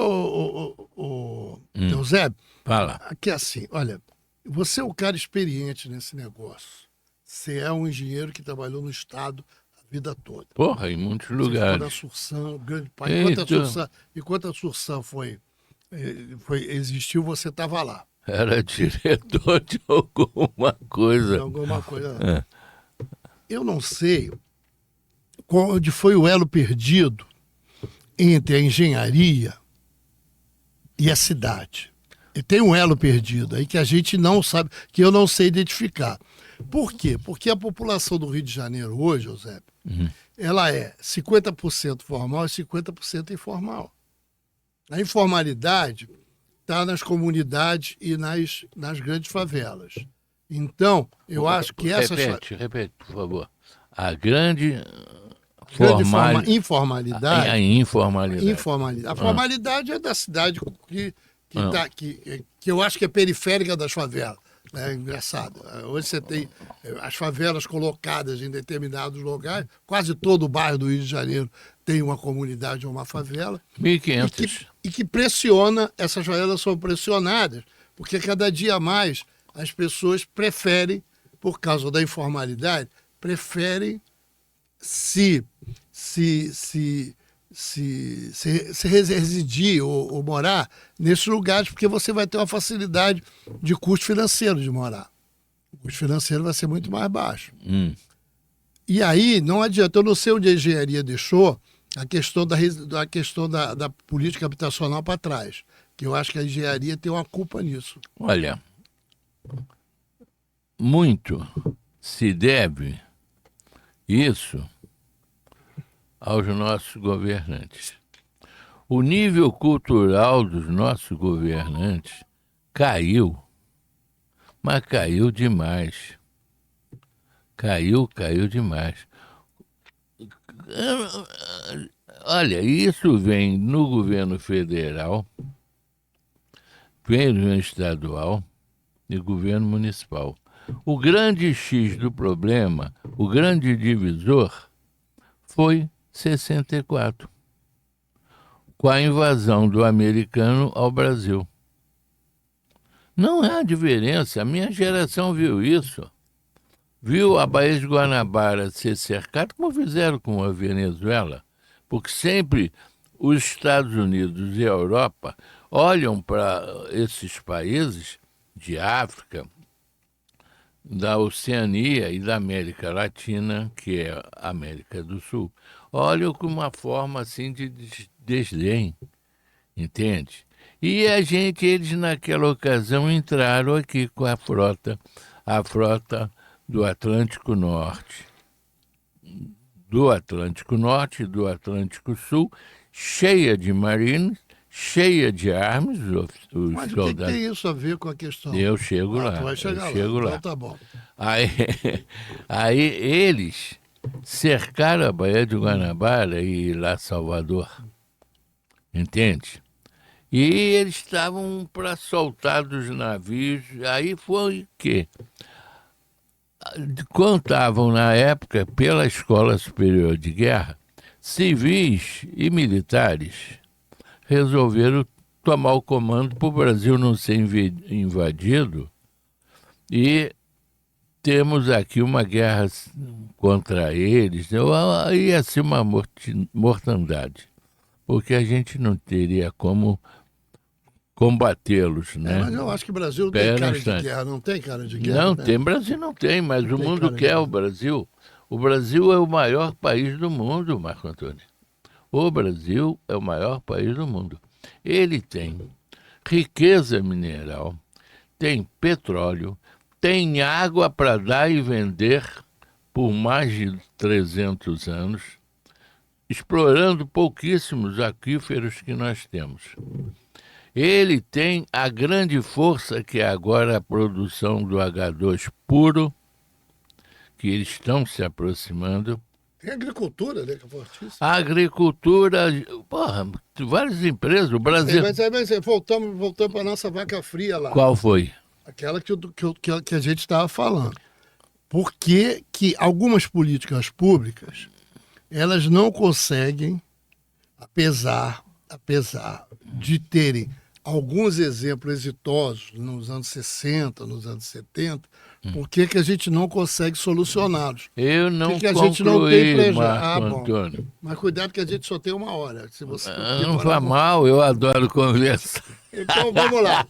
Eusébio, fala. Aqui é assim, olha, você é um cara experiente nesse negócio. Você é um engenheiro que trabalhou no Estado a vida toda. Porra, em muitos lugares. Você ficou na Sursan, grande pai. Enquanto a Sursan existiu, você estava lá. Era diretor de alguma coisa. Eu não sei onde foi o elo perdido entre a engenharia e a cidade. E tem um elo perdido aí que a gente não sabe, que eu não sei identificar. Por quê? Porque a população do Rio de Janeiro hoje, Eusébio, ela é 50% formal e 50% informal. A informalidade está nas comunidades e nas grandes favelas. Então, eu acho que essas... Repete, por favor. A grande informalidade. A informalidade. A formalidade é da cidade que eu acho que é periférica das favelas. É engraçado. Hoje você tem as favelas colocadas em determinados lugares. Quase todo o bairro do Rio de Janeiro tem uma comunidade ou uma favela. 1.500. E que pressiona, essas favelas são pressionadas, porque cada dia mais as pessoas preferem, por causa da informalidade, preferem se residir ou morar nesses lugares, porque você vai ter uma facilidade de custo financeiro de morar. O custo financeiro vai ser muito mais baixo. E aí, não adianta, eu não sei onde a engenharia deixou a questão da política habitacional para trás, que eu acho que a engenharia tem uma culpa nisso. Olha, muito se deve isso aos nossos governantes. O nível cultural dos nossos governantes caiu, mas caiu demais. Caiu demais. Olha, isso vem no governo federal, vem no governo estadual e governo municipal. O grande X do problema, o grande divisor, foi 64, com a invasão do americano ao Brasil. Não há diferença, a minha geração viu isso. Viu a Baía de Guanabara ser cercada, como fizeram com a Venezuela, porque sempre os Estados Unidos e a Europa olham para esses países de África, da Oceania e da América Latina, que é a América do Sul, olham com uma forma assim de desdém, entende? E eles naquela ocasião entraram aqui com a frota do Atlântico Norte, do Atlântico Sul, cheia de marines, cheia de armas, os Mas soldados. o que tem isso a ver com a questão? Eu chego lá. Tu vai chegar chego lá. Então tá bom. Aí eles cercaram a Baía de Guanabara e lá Salvador, entende? E eles estavam para soltar dos navios. Aí foi o quê? Contavam na época, pela Escola Superior de Guerra, civis e militares resolveram tomar o comando para o Brasil não ser invadido, e temos aqui uma guerra contra eles. Ia ser uma mortandade, porque a gente não teria como combatê-los, né? Mas eu acho que o Brasil não tem cara de guerra, não tem cara de guerra. Não, né? tem, Brasil não tem, mas o mundo quer o Brasil. O Brasil é o maior país do mundo, Marco Antônio. O Brasil é o maior país do mundo. Ele tem riqueza mineral, tem petróleo, tem água para dar e vender por mais de 300 anos, explorando pouquíssimos aquíferos que nós temos. Ele tem a grande força que é agora a produção do H2 puro, que eles estão se aproximando. Tem agricultura, né, que é fortíssima. A agricultura, várias empresas, o Brasil... Mas voltamos para a nossa vaca fria lá. Qual foi? Aquela que a gente estava falando. Por que algumas políticas públicas, elas não conseguem, apesar de terem alguns exemplos exitosos nos anos 60, nos anos 70, por que a gente não consegue solucioná-los? Eu não a gente não tem prejuízo? Marco Antônio. Mas cuidado que a gente só tem uma hora. Se você não vá mal, eu adoro conversar. Então vamos lá.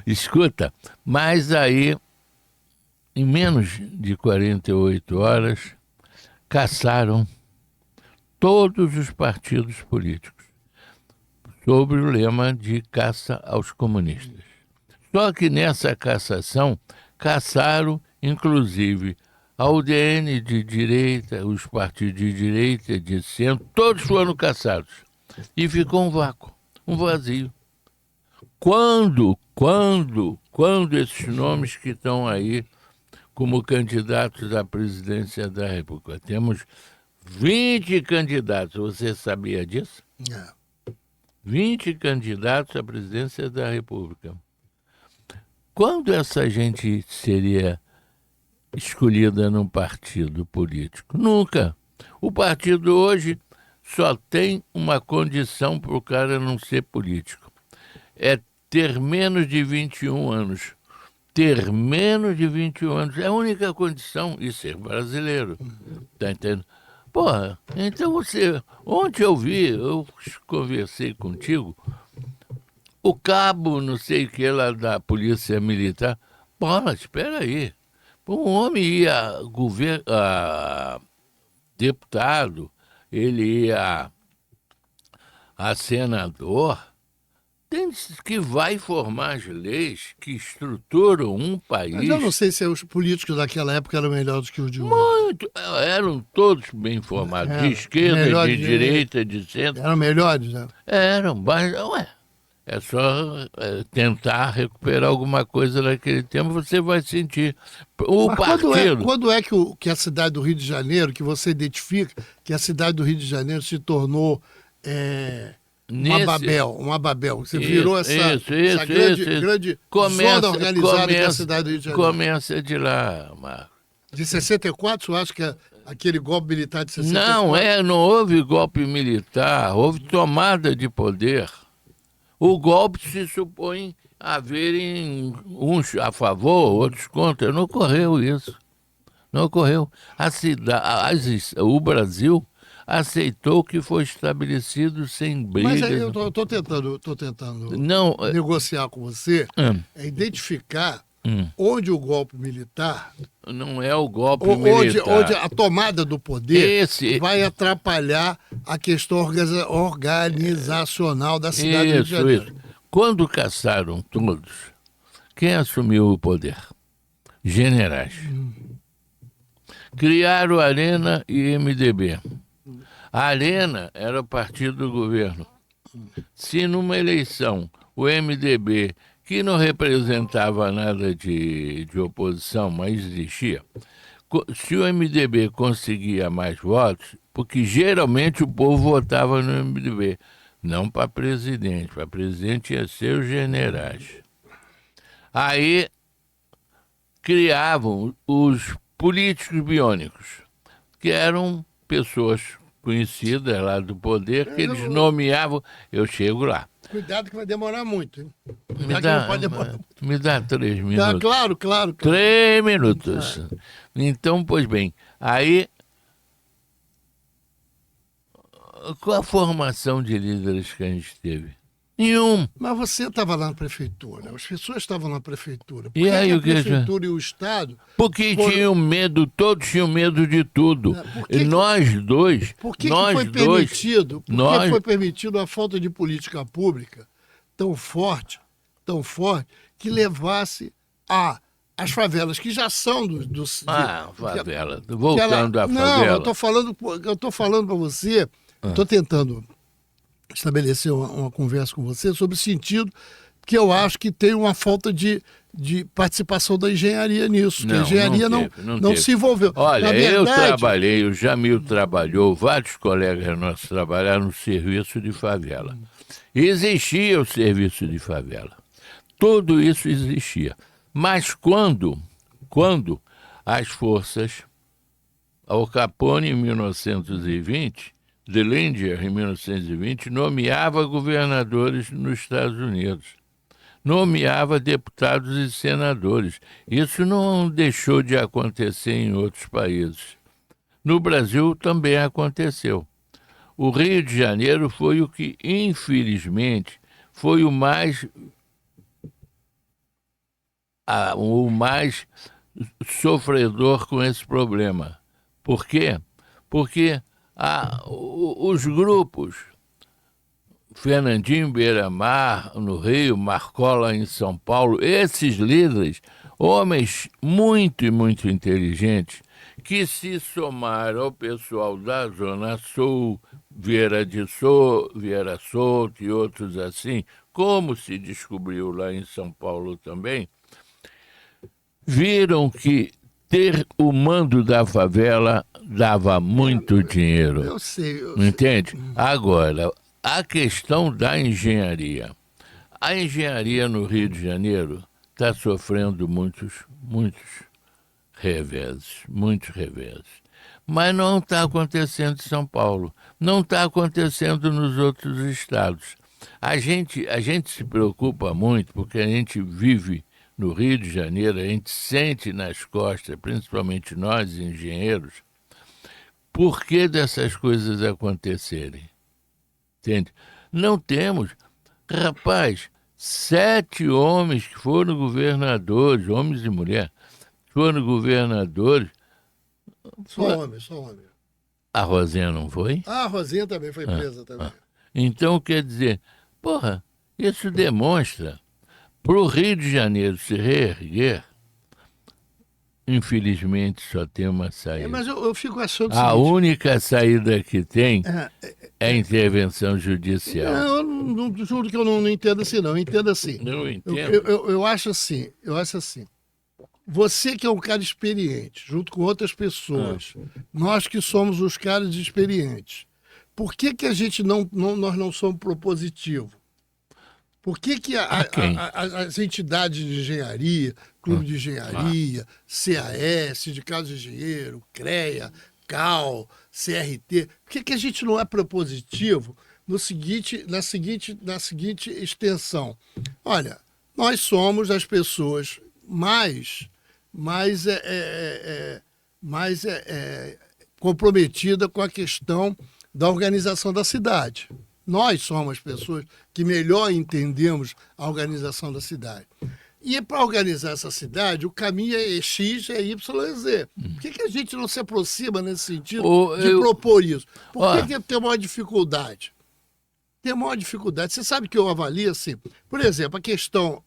Escuta, mas aí, em menos de 48 horas, caçaram todos os partidos políticos sobre o lema de caça aos comunistas. Só que nessa cassação, caçaram, inclusive, a UDN de direita, os partidos de direita, de centro, todos foram caçados. E ficou um vácuo, um vazio. Quando esses nomes que estão aí como candidatos à presidência da República? Temos 20 candidatos, você sabia disso? É. 20 candidatos à presidência da República. Quando essa gente seria escolhida num partido político? Nunca. O partido hoje só tem uma condição para o cara não ser político. É ter menos de 21 anos. Ter menos de 21 anos é a única condição, e ser brasileiro. Tá entendendo? Porra, então você... Ontem eu conversei contigo, o cabo, não sei o que lá da Polícia Militar. Porra, espera aí. Um homem ia deputado, ele ia a senador, tem que vai formar as leis que estruturam um país. Mas eu não sei se os políticos daquela época eram melhores que os de hoje. Muito, eram todos bem formados, de esquerda, de direita, de centro. Eram melhores, né? Eram, mas, é só tentar recuperar alguma coisa daquele tempo, você vai sentir. Mas quando é que a cidade do Rio de Janeiro, que você identifica que a cidade do Rio de Janeiro se tornou uma Babel. Você virou essa grande zona organizada que é a cidade do Rio de Janeiro. Começa de lá, Marcos. De 64, eu acho que é aquele golpe militar de 64? Não houve golpe militar, houve tomada de poder. O golpe se supõe haverem uns a favor, outros contra. Não ocorreu isso. Não ocorreu. O Brasil aceitou que foi estabelecido sem brigas. Mas aí eu estou tentando negociar com você, identificar onde o golpe militar... Não é o golpe militar. Onde a tomada do poder vai atrapalhar a questão organizacional da cidade do Rio de Janeiro. Isso. Quando caçaram todos, quem assumiu o poder? Generais. Criaram a Arena e MDB. A Arena era o partido do governo. Se numa eleição o MDB, que não representava nada de oposição, mas existia, se o MDB conseguia mais votos, porque geralmente o povo votava no MDB, não para presidente. Para presidente ia ser os generais. Aí criavam os políticos biônicos, que eram pessoas conhecidas lá do poder, que eles nomeavam. Eu chego lá. Cuidado que vai demorar muito, hein? Me dá 3 minutos. Claro. 3 minutos. Então, pois bem, aí qual a formação de líderes que a gente teve? Nenhum. Mas você estava lá na prefeitura, as pessoas estavam na prefeitura. Por e aí, a prefeitura e o Estado... Porque tinham medo, todos tinham medo de tudo. E nós dois... Por que foi permitido a falta de política pública tão forte, que levasse as favelas, que já são favela. Voltando à favela. Não, eu estou falando para você, estou tentando estabelecer uma conversa com você sobre o sentido que eu acho que tem uma falta de participação da engenharia nisso. Que a engenharia não se envolveu. Olha, eu trabalhei, o Jamil trabalhou, vários colegas nossos trabalharam no serviço de favela. Existia o serviço de favela. Tudo isso existia. Mas quando as forças, Al Capone em 1920, Dillinger, em 1920, nomeava governadores nos Estados Unidos, nomeava deputados e senadores. Isso não deixou de acontecer em outros países. No Brasil também aconteceu. O Rio de Janeiro foi o que, infelizmente, foi o mais sofredor com esse problema. Por quê? Porque os grupos, Fernandinho Beiramar no Rio, Marcola em São Paulo, esses líderes, homens muito inteligentes, que se somaram ao pessoal da Zona Sul, Vieira Solto e outros assim, como se descobriu lá em São Paulo também, viram que ter o mando da favela dava muito dinheiro. Eu sei. Entende? Agora, a questão da engenharia. A engenharia no Rio de Janeiro está sofrendo muitos reveses. Mas não está acontecendo em São Paulo. Não está acontecendo nos outros estados. A gente se preocupa muito porque a gente vive no Rio de Janeiro, a gente sente nas costas, principalmente nós, engenheiros, por que dessas coisas acontecerem? Entende? Não temos. Rapaz, 7 homens que foram governadores, homens e mulheres, foram governadores. Só homem. A Rosinha não foi? A Rosinha também foi presa também. Então, quer dizer, isso demonstra. Para o Rio de Janeiro se reerguer, infelizmente só tem uma saída. Mas eu fico achando a única saída que tem é a intervenção judicial. Eu não juro que eu não entendo assim, não. Eu entendo assim. Não entendo. Eu acho assim. Você que é um cara experiente, junto com outras pessoas, nós que somos os caras experientes, Por que que a gente nós não somos propositivos? Por que que as entidades de engenharia, Clube de Engenharia, CAE, Sindicato de Engenheiro, CREA, CAL, CRT, por que que a gente não é propositivo na seguinte extensão? Olha, nós somos as pessoas mais comprometida com a questão da organização da cidade. Nós somos as pessoas que melhor entendemos a organização da cidade. E para organizar essa cidade, o caminho é X, é Y, é Z. Por que a gente não se aproxima nesse sentido propor isso? Por que tem maior dificuldade? Tem maior dificuldade. Você sabe que eu avalio assim, por exemplo, a questão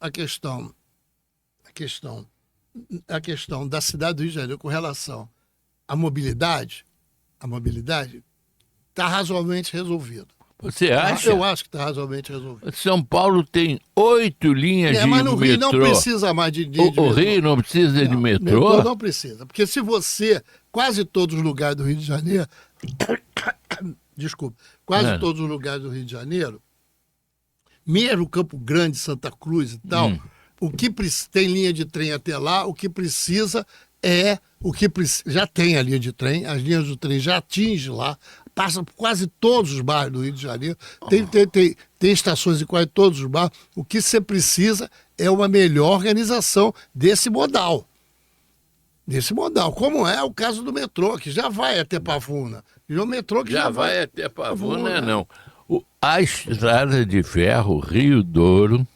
da cidade do Rio de Janeiro com relação à mobilidade está razoavelmente resolvida. Você acha? Eu acho que está razoavelmente resolvido. São Paulo tem 8 linhas de metrô. Mas no Rio não precisa mais de metrô. O Rio não precisa de metrô? Metrô não precisa. Porque se você, quase todos os lugares do Rio de Janeiro, desculpa, todos os lugares do Rio de Janeiro, mesmo Campo Grande, Santa Cruz e tal, o que tem linha de trem até lá, o que precisa já tem a linha de trem, as linhas do trem já atingem lá, passa por quase todos os bairros do Rio de Janeiro, tem estações em quase todos os bairros. O que você precisa é uma melhor organização desse modal. Como é o caso do metrô, que já vai até Pavuna. E o metrô que já vai até Pavuna, não. A estrada de ferro Rio Douro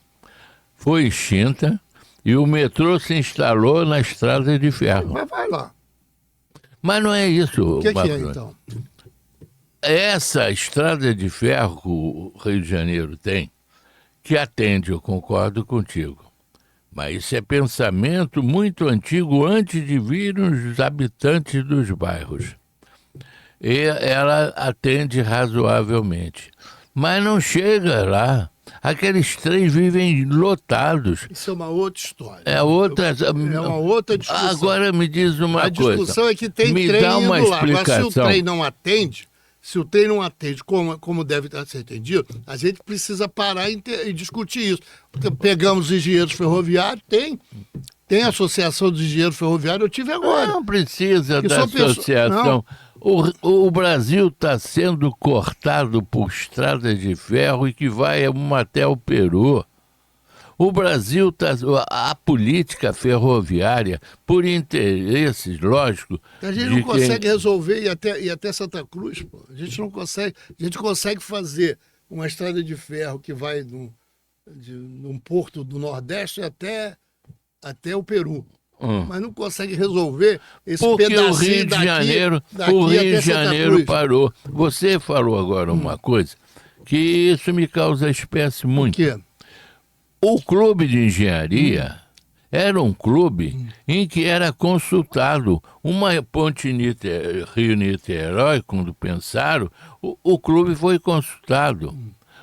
foi extinta e o metrô se instalou na estrada de ferro. Mas vai lá. Mas não é isso, O que é, então? Essa estrada de ferro que o Rio de Janeiro tem, que atende, eu concordo contigo. Mas isso é pensamento muito antigo, antes de virem os habitantes dos bairros. E ela atende razoavelmente. Mas não chega lá. Aqueles trens vivem lotados. Isso é uma outra história. É uma outra discussão. Agora me diz uma coisa. A discussão é que tem trem dá uma indo lá. explicação. Agora, se o trem não atende como deve ser atendido, a gente precisa parar e discutir isso. Porque pegamos os engenheiros ferroviários, tem a Associação dos Engenheiros Ferroviários, eu tive agora. Não precisa da associação. O Brasil está sendo cortado por estradas de ferro e que vai até o Peru. O Brasil está... A política ferroviária, por interesses, lógico... A gente não consegue resolver ir até Santa Cruz, pô. A gente não consegue... A gente consegue fazer uma estrada de ferro que vai num porto do Nordeste até o Peru. Mas não consegue resolver esse pedacinho daqui o Rio de Janeiro parou. Você falou agora uma coisa que isso me causa espécie muito. O quê? O clube de engenharia era um clube em que era consultado uma ponte Rio-Niterói, quando pensaram, o clube foi consultado.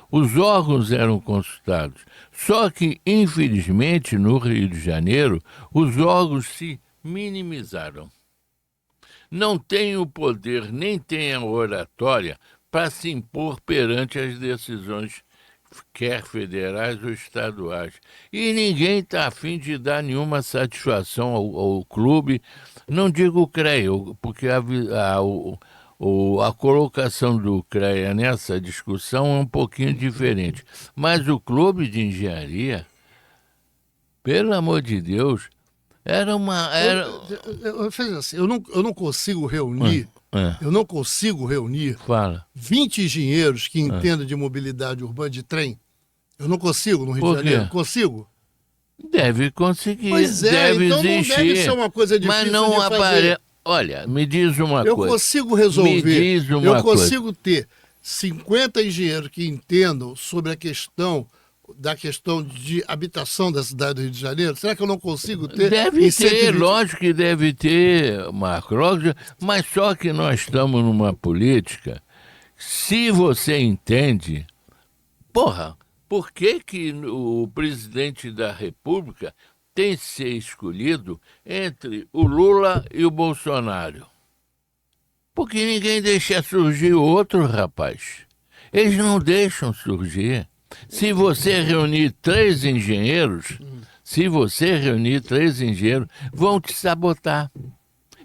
Os órgãos eram consultados. Só que, infelizmente, no Rio de Janeiro, os órgãos se minimizaram. Não tem o poder, nem tem a oratória para se impor perante as decisões, quer federais ou estaduais. E ninguém está a fim de dar nenhuma satisfação ao clube. Não digo o CREA, porque a colocação do CREA nessa discussão é um pouquinho diferente. Mas o clube de engenharia, pelo amor de Deus, era uma... Eu não consigo reunir... Eu não consigo reunir 20 engenheiros que entendam de mobilidade urbana de trem. Eu não consigo no Rio de Janeiro. Consigo? Deve conseguir. Pois deve então existir. Não deve ser uma coisa difícil mas não de fazer. Olha, me diz uma coisa. Eu consigo resolver. Me diz uma eu consigo ter 50 engenheiros que entendam sobre a questão de habitação da cidade do Rio de Janeiro. Será que eu não consigo ter? Deve ter, lógico que deve ter, Marco, mas só que nós estamos numa política, se você entende, por que o presidente da República tem que ser escolhido entre o Lula e o Bolsonaro? Porque ninguém deixa surgir outro, rapaz. Eles não deixam surgir. Se você reunir 3 engenheiros, vão te sabotar.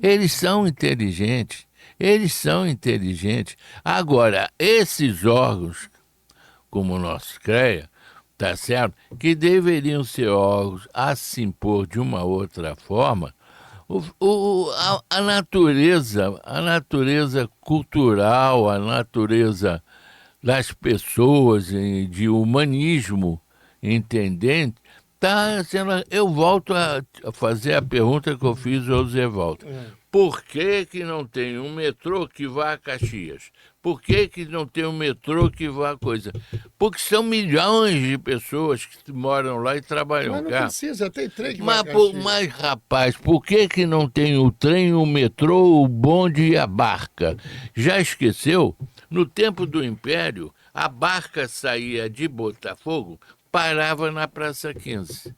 Eles são inteligentes. Agora, esses órgãos, como o nosso CREA, tá certo? Que deveriam ser órgãos a se impor de uma outra forma. A natureza cultural, a natureza das pessoas, de humanismo entendente, tá sendo. Eu volto a fazer a pergunta que eu fiz ao Zé Walter. Por que não tem um metrô que vá a Caxias? Por que não tem um metrô que vá a coisa? Porque são milhões de pessoas que moram lá e trabalham Mas não cá. precisa, tem trem que vai a Caxias. Mas, rapaz, por que não tem o trem, o metrô, o bonde e a barca? Já esqueceu? No tempo do Império, a barca saía de Botafogo, parava na Praça 15.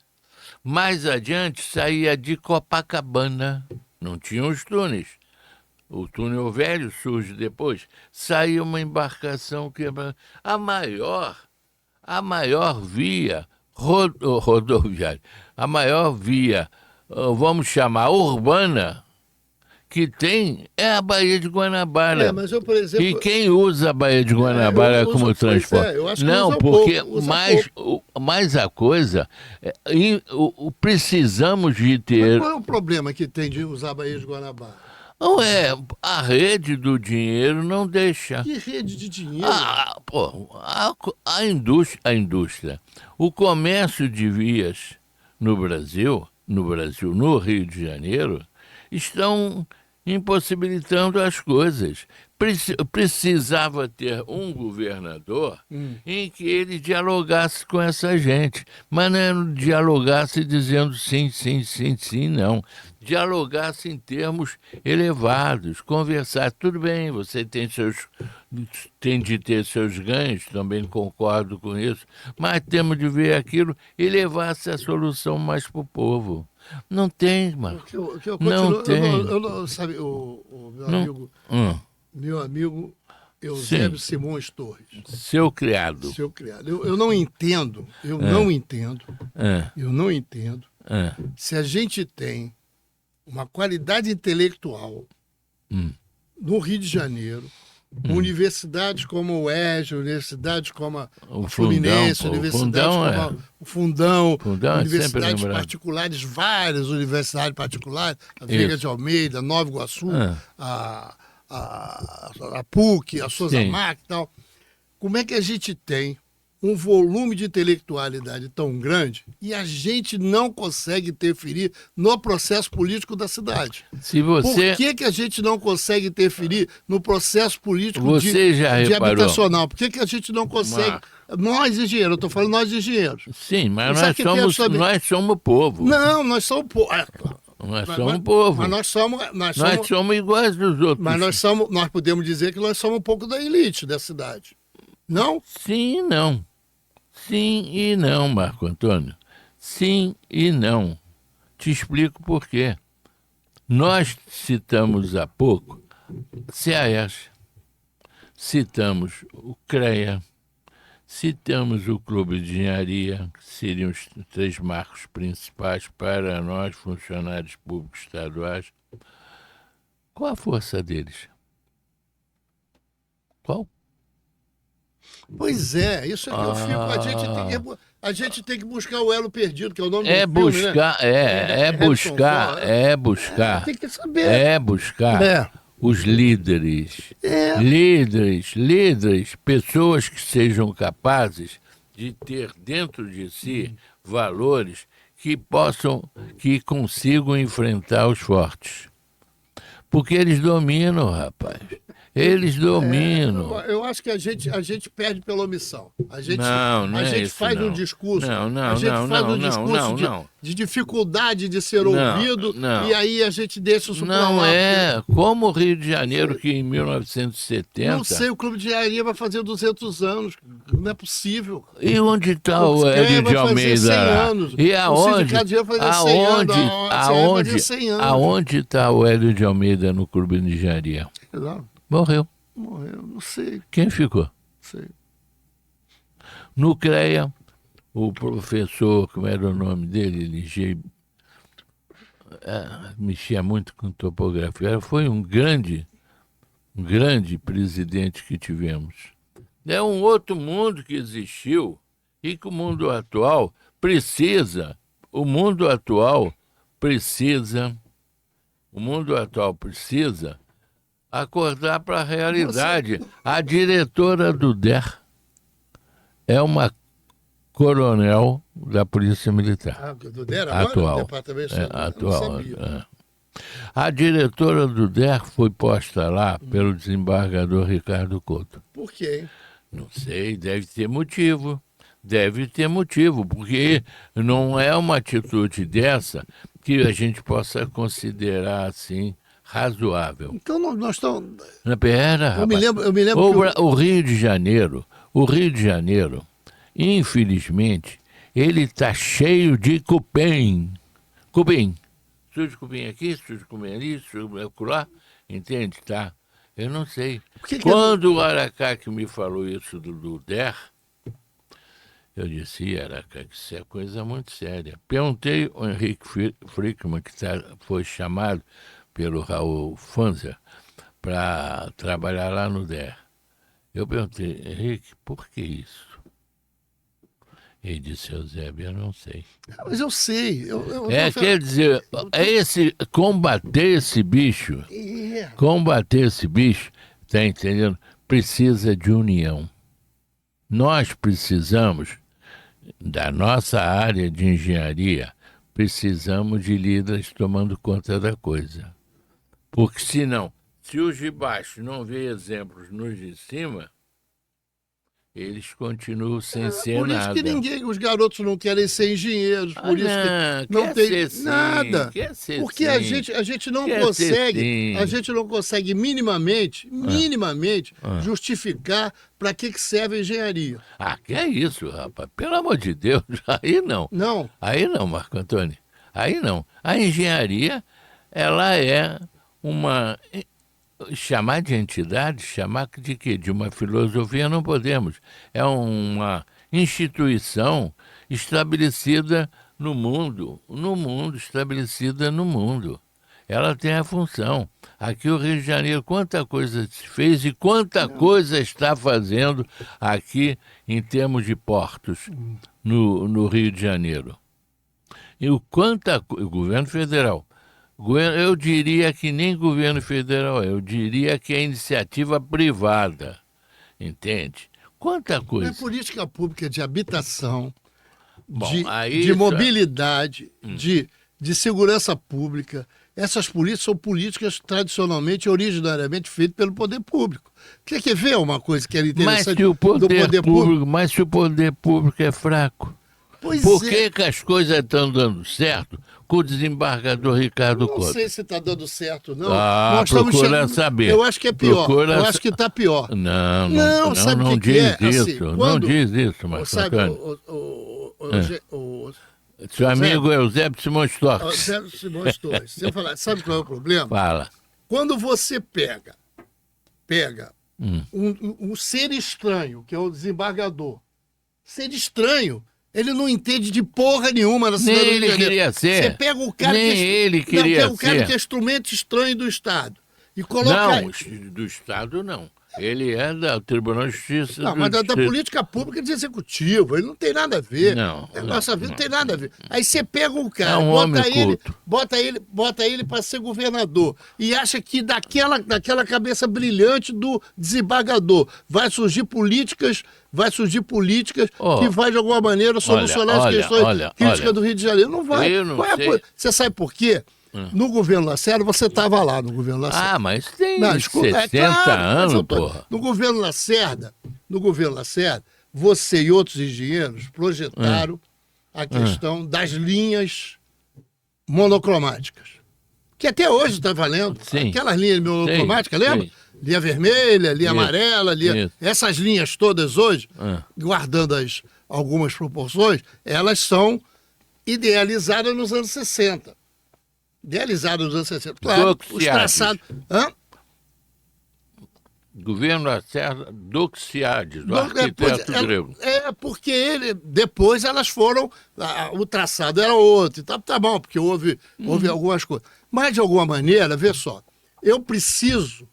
Mais adiante, saía de Copacabana. Não tinha os túneis. O túnel velho surge depois. Saía uma embarcação que... A maior via rodoviária, a maior via, vamos chamar, urbana, que tem é a Baía de Guanabara. Mas eu, por exemplo... E quem usa a Baía de Guanabara como transporte? eu acho que não, usa porque pouco. mais a coisa, precisamos de ter... Mas qual é o problema que tem de usar a Baía de Guanabara? Não é, a rede do dinheiro não deixa. Que rede de dinheiro? A indústria, o comércio de vias no Brasil, no Rio de Janeiro, estão impossibilitando as coisas. Precisava ter um governador em que ele dialogasse com essa gente, mas não dialogasse dizendo sim, não. Dialogasse em termos elevados, conversar. Tudo bem, você tem de ter seus ganhos, também concordo com isso, mas temos de ver aquilo e levar essa solução mais para o povo. Não tem, Marcos. Não tem. Sabe, o meu amigo Eusébio Simões Torres. Seu criado. Eu não entendo, se a gente tem uma qualidade intelectual no Rio de Janeiro, universidades como o UERJ, universidades como a Fluminense, universidades como o Fundão, universidades particulares, várias universidades particulares, a Veiga de Almeida, Nova Iguaçu, a PUC, a Souza Mac e tal. Como é que a gente tem um volume de intelectualidade tão grande e a gente não consegue interferir no processo político da cidade? Por que a gente não consegue interferir no processo político de habitacional? Por que a gente não consegue... Nós, engenheiros, eu estou falando nós, engenheiros. Sim, mas nós somos povo. Não, nós somos povo. Nós somos povo. Mas nós somos iguais dos outros. Mas nós podemos dizer que nós somos um pouco da elite da cidade. Não? Sim e não. Sim e não, Marco Antônio. Sim e não. Te explico por quê. Nós citamos há pouco CAERJ, citamos o CREA, citamos o Clube de Engenharia, que seriam os 3 marcos principais para nós, funcionários públicos estaduais. Qual a força deles? Qual? Pois é, isso é que eu fico. A gente tem que buscar o elo perdido, que é o nome do filme, buscar. Tem que saber. Os líderes. Líderes, pessoas que sejam capazes de ter dentro de si valores que consigam enfrentar os fortes. Porque eles dominam, rapaz. Eles dominam. Eu acho que a gente perde pela omissão. A gente é gente isso, faz não. um discurso. Não, a gente faz um discurso de dificuldade de ser ouvido, não. e aí a gente deixa isso pra Não lá. é como o Rio de Janeiro, que em 1970... Não sei, o Clube de Engenharia vai fazer 200 anos. Não é possível. E onde está o CREA Hélio de vai fazer 100 Almeida? anos. E O aonde? Sindicato de Engenharia vai fazer 100 anos. A CREA vai fazer 100 anos. Aonde está o Hélio de Almeida no Clube de Engenharia? Não, Morreu. não sei. Quem ficou? Não sei. No CREA, o professor, como era o nome dele, mexia muito com topografia, foi um grande presidente que tivemos. É um outro mundo que existiu e que o mundo atual precisa acordar para a realidade. A diretora do DER é uma coronel da Polícia Militar. Do DER agora? Atual. Do Departamento de Atual. Não sabia. A diretora do DER foi posta lá pelo desembargador Ricardo Couto. Por quê, hein? Não sei, deve ter motivo, porque não é uma atitude dessa que a gente possa considerar assim razoável. Então nós estamos... Pera, Eu me lembro que o Rio de Janeiro, infelizmente, ele está cheio de cupim. Sujo de cupim aqui, sujo de cupim ali, sujo de acolá, entende? Tá? Eu não sei. Quando o Aracaki me falou isso do DER, eu disse, Aracaki, isso é coisa muito séria. Perguntei ao Henrique Frickman, que foi chamado pelo Raul Fanzer para trabalhar lá no DER. Eu perguntei, Henrique, por que isso? Ele disse, Eusébio, eu não sei. Mas eu sei. Quer dizer, combater esse bicho, tá entendendo? Precisa de união. Nós precisamos, da nossa área de engenharia, precisamos de líderes tomando conta da coisa. Porque senão, se os de baixo não vêem exemplos nos de cima, eles continuam sem ser por isso nada. que os garotos não querem ser engenheiros, por isso que não tem nada. Porque a gente não consegue minimamente justificar para que serve a engenharia. Que é isso, rapaz? Pelo amor de Deus, aí não. Não. Aí não, Marco Antônio. Aí não. A engenharia, ela é uma... Chamar de entidade, chamar de quê? De uma filosofia não podemos. É uma instituição estabelecida no mundo, estabelecida no mundo. Ela tem a função. Aqui o Rio de Janeiro, quanta coisa se fez e quanta coisa está fazendo aqui em termos de portos no Rio de Janeiro. E o governo federal. Eu diria que nem governo federal, eu diria que é iniciativa privada, entende? Quanta coisa. É política pública de habitação, de isso... mobilidade, de segurança pública. Essas políticas são políticas tradicionalmente, originariamente feitas pelo poder público. Quer ver uma coisa que era interessante do poder público? Mas se o poder público é fraco, por que as coisas estão dando certo com o desembargador Ricardo Couto? Não sei se está dando certo, não. Nós procura saber. Eu acho que é pior. Eu acho que está pior. Não, sabe não diz é? isso. Assim, não diz isso, Marcos Antônio. Seu amigo Eusébio Simões Torres. Eusébio Simões Torres. Você fala, sabe qual é o problema? Fala. Quando você pega um ser estranho, que é o desembargador, ser estranho, ele não entende de porra nenhuma na cidade do Rio de Janeiro. Queria ser. Você pega o cara que é instrumento estranho do Estado e coloca... Não, do Estado não. Ele é do Tribunal de Justiça. Não, mas da política pública de executivo. Ele não tem nada a ver. Não. Nossa vida não tem nada a ver. Aí você pega um cara, bota ele para ser governador e acha que daquela cabeça brilhante do desembargador vai surgir políticas que vai de alguma maneira solucionar as questões críticas do Rio de Janeiro. Não vai. Eu não sei. Você sabe por quê? No governo Lacerda, você estava lá no governo Lacerda. Ah, mas tem Não, 60 claro, mas eu anos, tô- porra. No governo Lacerda, você e outros engenheiros projetaram a questão das linhas monocromáticas. Que até hoje está valendo. Sim. Aquelas linhas monocromáticas, Sei, lembra? sei. Linha vermelha, linha Isso, amarela, isso. essas linhas todas hoje, Ah. guardando algumas proporções, elas são idealizadas nos anos 60. Idealizadas nos anos 60. Claro, os Doxiades. traçados. Hã? Governo Lacerda, Doxiades, o arquiteto grego. Porque depois elas foram, o traçado era outro, tá bom, porque houve algumas coisas. Mas, de alguma maneira, vê só, eu preciso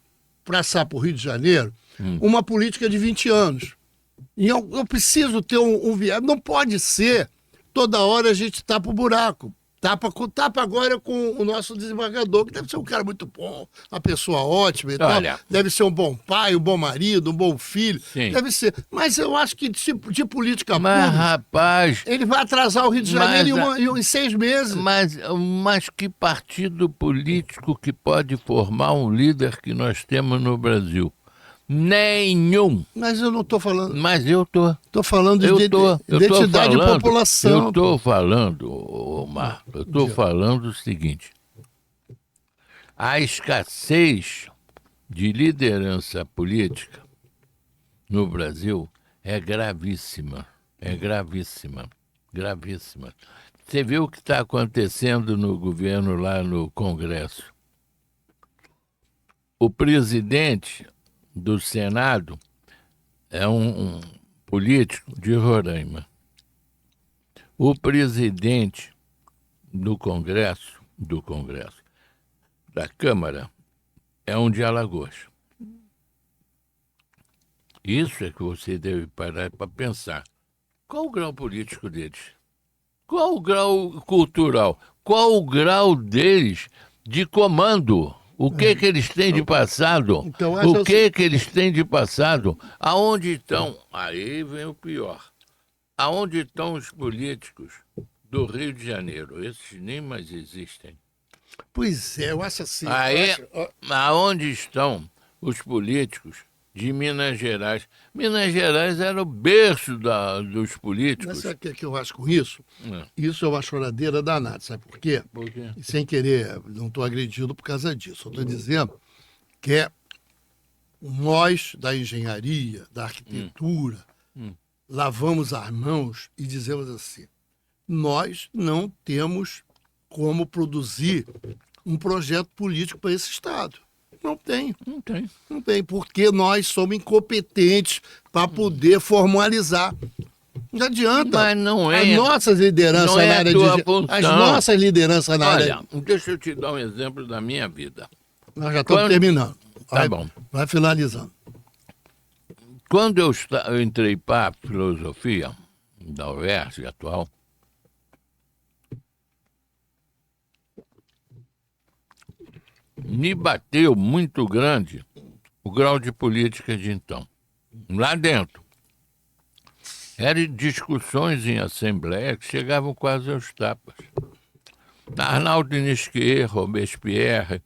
passar para o Rio de Janeiro uma política de 20 anos. E eu preciso ter um viés. Não pode ser toda hora a gente tapa o buraco. Tapa agora com o nosso desembargador, que deve ser um cara muito bom, uma pessoa ótima e tal. Deve ser um bom pai, um bom marido, um bom filho. Sim. Deve ser. Mas eu acho que de política Mas, pública, rapaz, ele vai atrasar o Rio de Janeiro em 6 meses. mas que partido político que pode formar um líder que nós temos no Brasil? Nenhum. Mas eu não estou falando. Mas eu tô. Estou falando de identidade de população. Eu estou falando, Marco, eu estou falando o seguinte. A escassez de liderança política no Brasil é gravíssima. É gravíssima. Gravíssima. Você vê o que está acontecendo no governo lá no Congresso. O presidente do Senado é um político de Roraima. O presidente do Congresso, da Câmara, é um de Alagoas. Isso é que você deve parar para pensar. Qual o grau político deles? Qual o grau cultural? Qual o grau deles de comando? O que eles têm de passado? Então, O que eles têm de passado? Aonde estão? Aí vem o pior. Aonde estão os políticos do Rio de Janeiro? Esses nem mais existem. Pois é, eu acho assim. Aí, aonde estão os políticos de Minas Gerais? Minas Gerais era o berço dos políticos. Mas sabe o que eu acho com isso? Isso é uma choradeira danada, sabe por quê? Por quê? E sem querer, não estou agredindo por causa disso. Eu estou dizendo que nós, da engenharia, da arquitetura, lavamos as mãos e dizemos assim, nós não temos como produzir um projeto político para esse Estado. Não tem. Não tem, porque nós somos incompetentes para poder formalizar. Não adianta. Mas não é. As nossas lideranças não é na área As nossas lideranças na área. Olha, deixa eu te dar um exemplo da minha vida. Nós já estamos terminando. Tá bom. Vai finalizando. Quando eu entrei para a filosofia da UERJ atual, me bateu muito grande o grau de política de então. Lá dentro. Eram discussões em assembleia que chegavam quase aos tapas. Arnaldo Nisquier, Robespierre,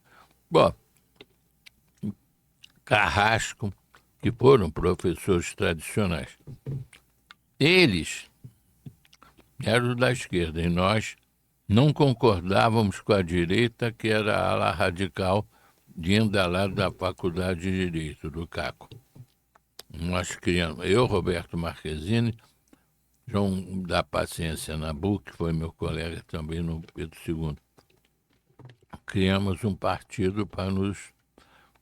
Carrasco, que foram professores tradicionais. Eles eram da esquerda e nós não concordávamos com a direita, que era a ala radical de lá da Faculdade de Direito, do Caco. Nós criamos, eu, Roberto Marquezine, João da Paciência Nabu, que foi meu colega também no Pedro II, criamos um partido para nos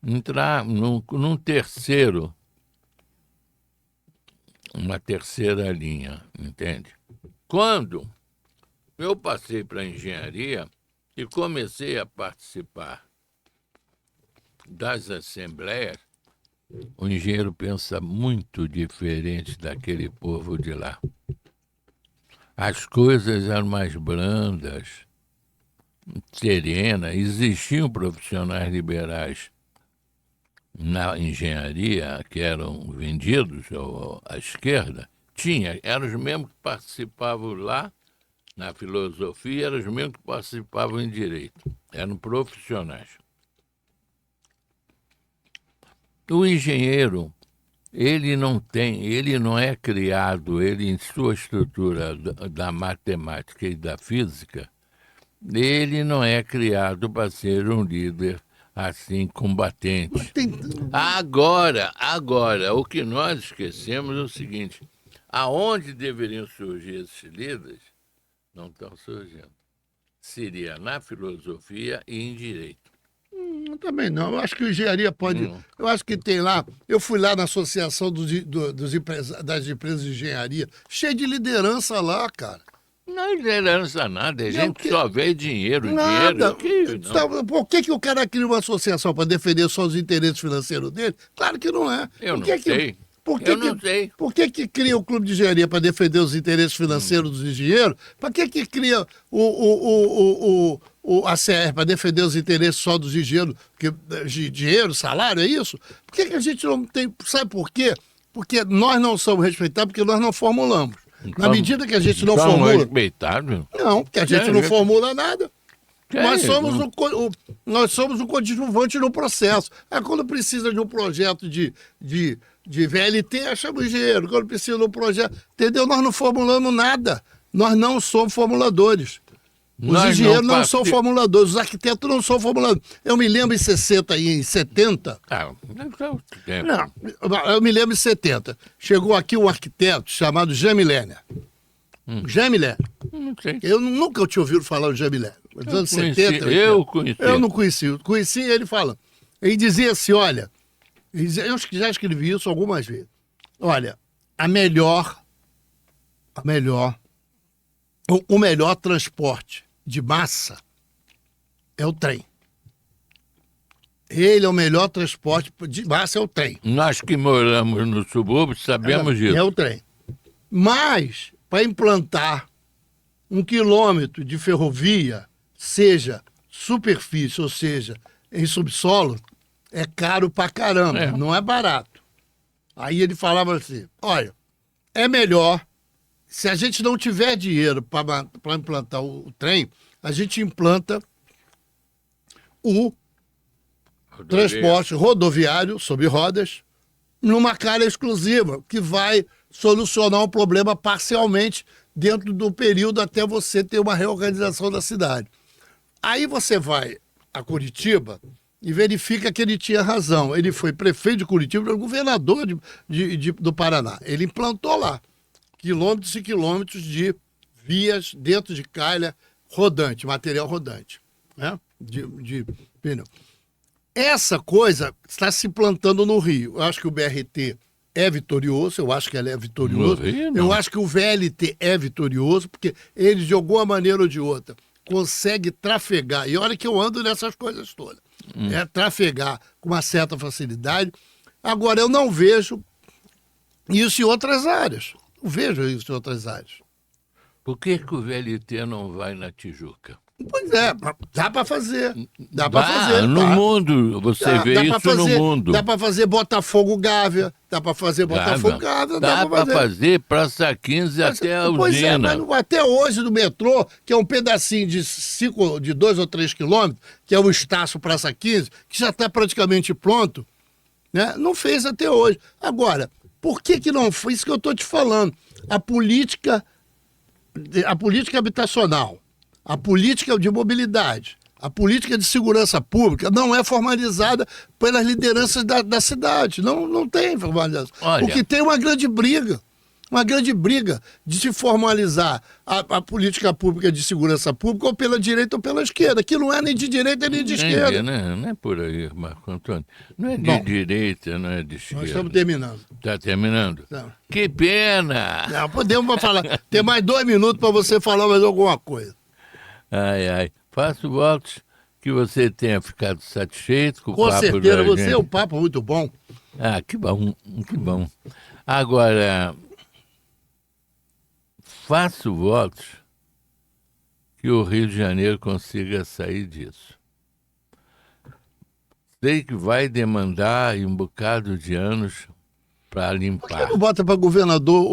entrar num terceiro, uma terceira linha, entende? Quando eu passei para a engenharia e comecei a participar das assembleias, o engenheiro pensa muito diferente daquele povo de lá. As coisas eram mais brandas, serenas. Existiam profissionais liberais na engenharia que eram vendidos à esquerda. Eram os mesmos que participavam lá Na filosofia eram os mesmos que participavam em direito. Eram profissionais. O engenheiro, ele não é criado, ele em sua estrutura da matemática e da física, ele não é criado para ser um líder assim combatente. Agora, o que nós esquecemos é o seguinte: aonde deveriam surgir esses líderes, não estão surgindo. Seria na filosofia e em direito. Também não. Eu acho que o engenharia pode. Eu acho que tem lá. Eu fui lá na Associação das Empresas de Engenharia, cheio de liderança lá, cara. Não é liderança nada, é gente que só vê dinheiro, Nada. dinheiro. Então, por que o cara cria uma associação para defender só os interesses financeiros dele? Claro que não é. Eu não sei. Por que cria o clube de engenharia para defender os interesses financeiros dos engenheiros? Para que cria a CR para defender os interesses só dos engenheiros? Dinheiro, salário, é isso? Por que a gente não tem... Sabe por quê? Porque nós não somos respeitados, porque nós não formulamos. Na medida que a gente não formula... respeitável? Não, porque a gente não formula nada. Nós somos um coadjuvante no processo. Quando precisa de um projeto de VLT, chama o engenheiro. Quando precisa de um projeto... Entendeu? Nós não formulamos nada. Nós não somos formuladores. Os engenheiros não são formuladores. Os arquitetos não são formuladores. Eu me lembro em 60 e em 70... Não, eu me lembro em 70. Chegou aqui um arquiteto chamado Jean Milner. Jean Milner. Não sei. Eu nunca tinha ouvido falar do Jean Milner. Nos anos 70. Eu conheci. Eu não conheci. Conheci ele falando. Ele dizia assim, olha... Eu já escrevi isso algumas vezes. Olha, o melhor transporte de massa é o trem. Ele é o melhor transporte de massa, é o trem. Nós que moramos no subúrbio sabemos disso. É o trem. Mas, para implantar 1 quilômetro de ferrovia, seja superfície, ou seja, em subsolo, é caro pra caramba, não é barato. Aí ele falava assim, olha, é melhor, se a gente não tiver dinheiro para implantar o trem, a gente implanta o transporte rodoviário sobre rodas numa calha exclusiva, que vai solucionar o problema parcialmente dentro do período até você ter uma reorganização da cidade. Aí você vai a Curitiba e verifica que ele tinha razão. Ele foi prefeito de Curitiba, governador do Paraná. Ele implantou lá quilômetros e quilômetros de vias dentro de calha rodante, material rodante, né? De pneu. Essa coisa está se implantando no Rio. Eu acho que o BRT é vitorioso, eu acho que ele é vitorioso. Eu acho que o VLT é vitorioso, porque ele, de alguma maneira ou de outra, consegue trafegar. E olha que eu ando nessas coisas todas. Trafegar com uma certa facilidade. Agora, eu não vejo isso em outras áreas. Não vejo isso em outras áreas. Por que o VLT não vai na Tijuca? Pois é, dá para fazer. Dá para fazer. No mundo, você vê isso no mundo. Dá para fazer Botafogo-Gávea. Dá para fazer Botafogo-Gávea. Dá para fazer Praça 15 até a usina. Mas até hoje no metrô, que é um pedacinho de 2 ou 3 quilômetros, que é o Estácio Praça 15, que já está praticamente pronto, né? Não fez até hoje. Agora, por que não foi? Isso que eu estou te falando. A política habitacional, a política de mobilidade, a política de segurança pública não é formalizada pelas lideranças da cidade. Não tem formalização. Porque tem uma grande briga de se formalizar a política pública de segurança pública ou pela direita ou pela esquerda, que não é nem de direita nem de esquerda. Não é por aí, Marco Antônio. Não é de direita, não é de esquerda. Nós estamos terminando. Está terminando? Não. Que pena! Não, podemos falar. Tem mais 2 minutos para você falar mais alguma coisa. Ai. Faço votos que você tenha ficado satisfeito com o papo. Com certeza, você é um papo muito bom. Que bom, que bom. Agora, faço votos que o Rio de Janeiro consiga sair disso. Sei que vai demandar um bocado de anos para limpar. Por que não bota para governador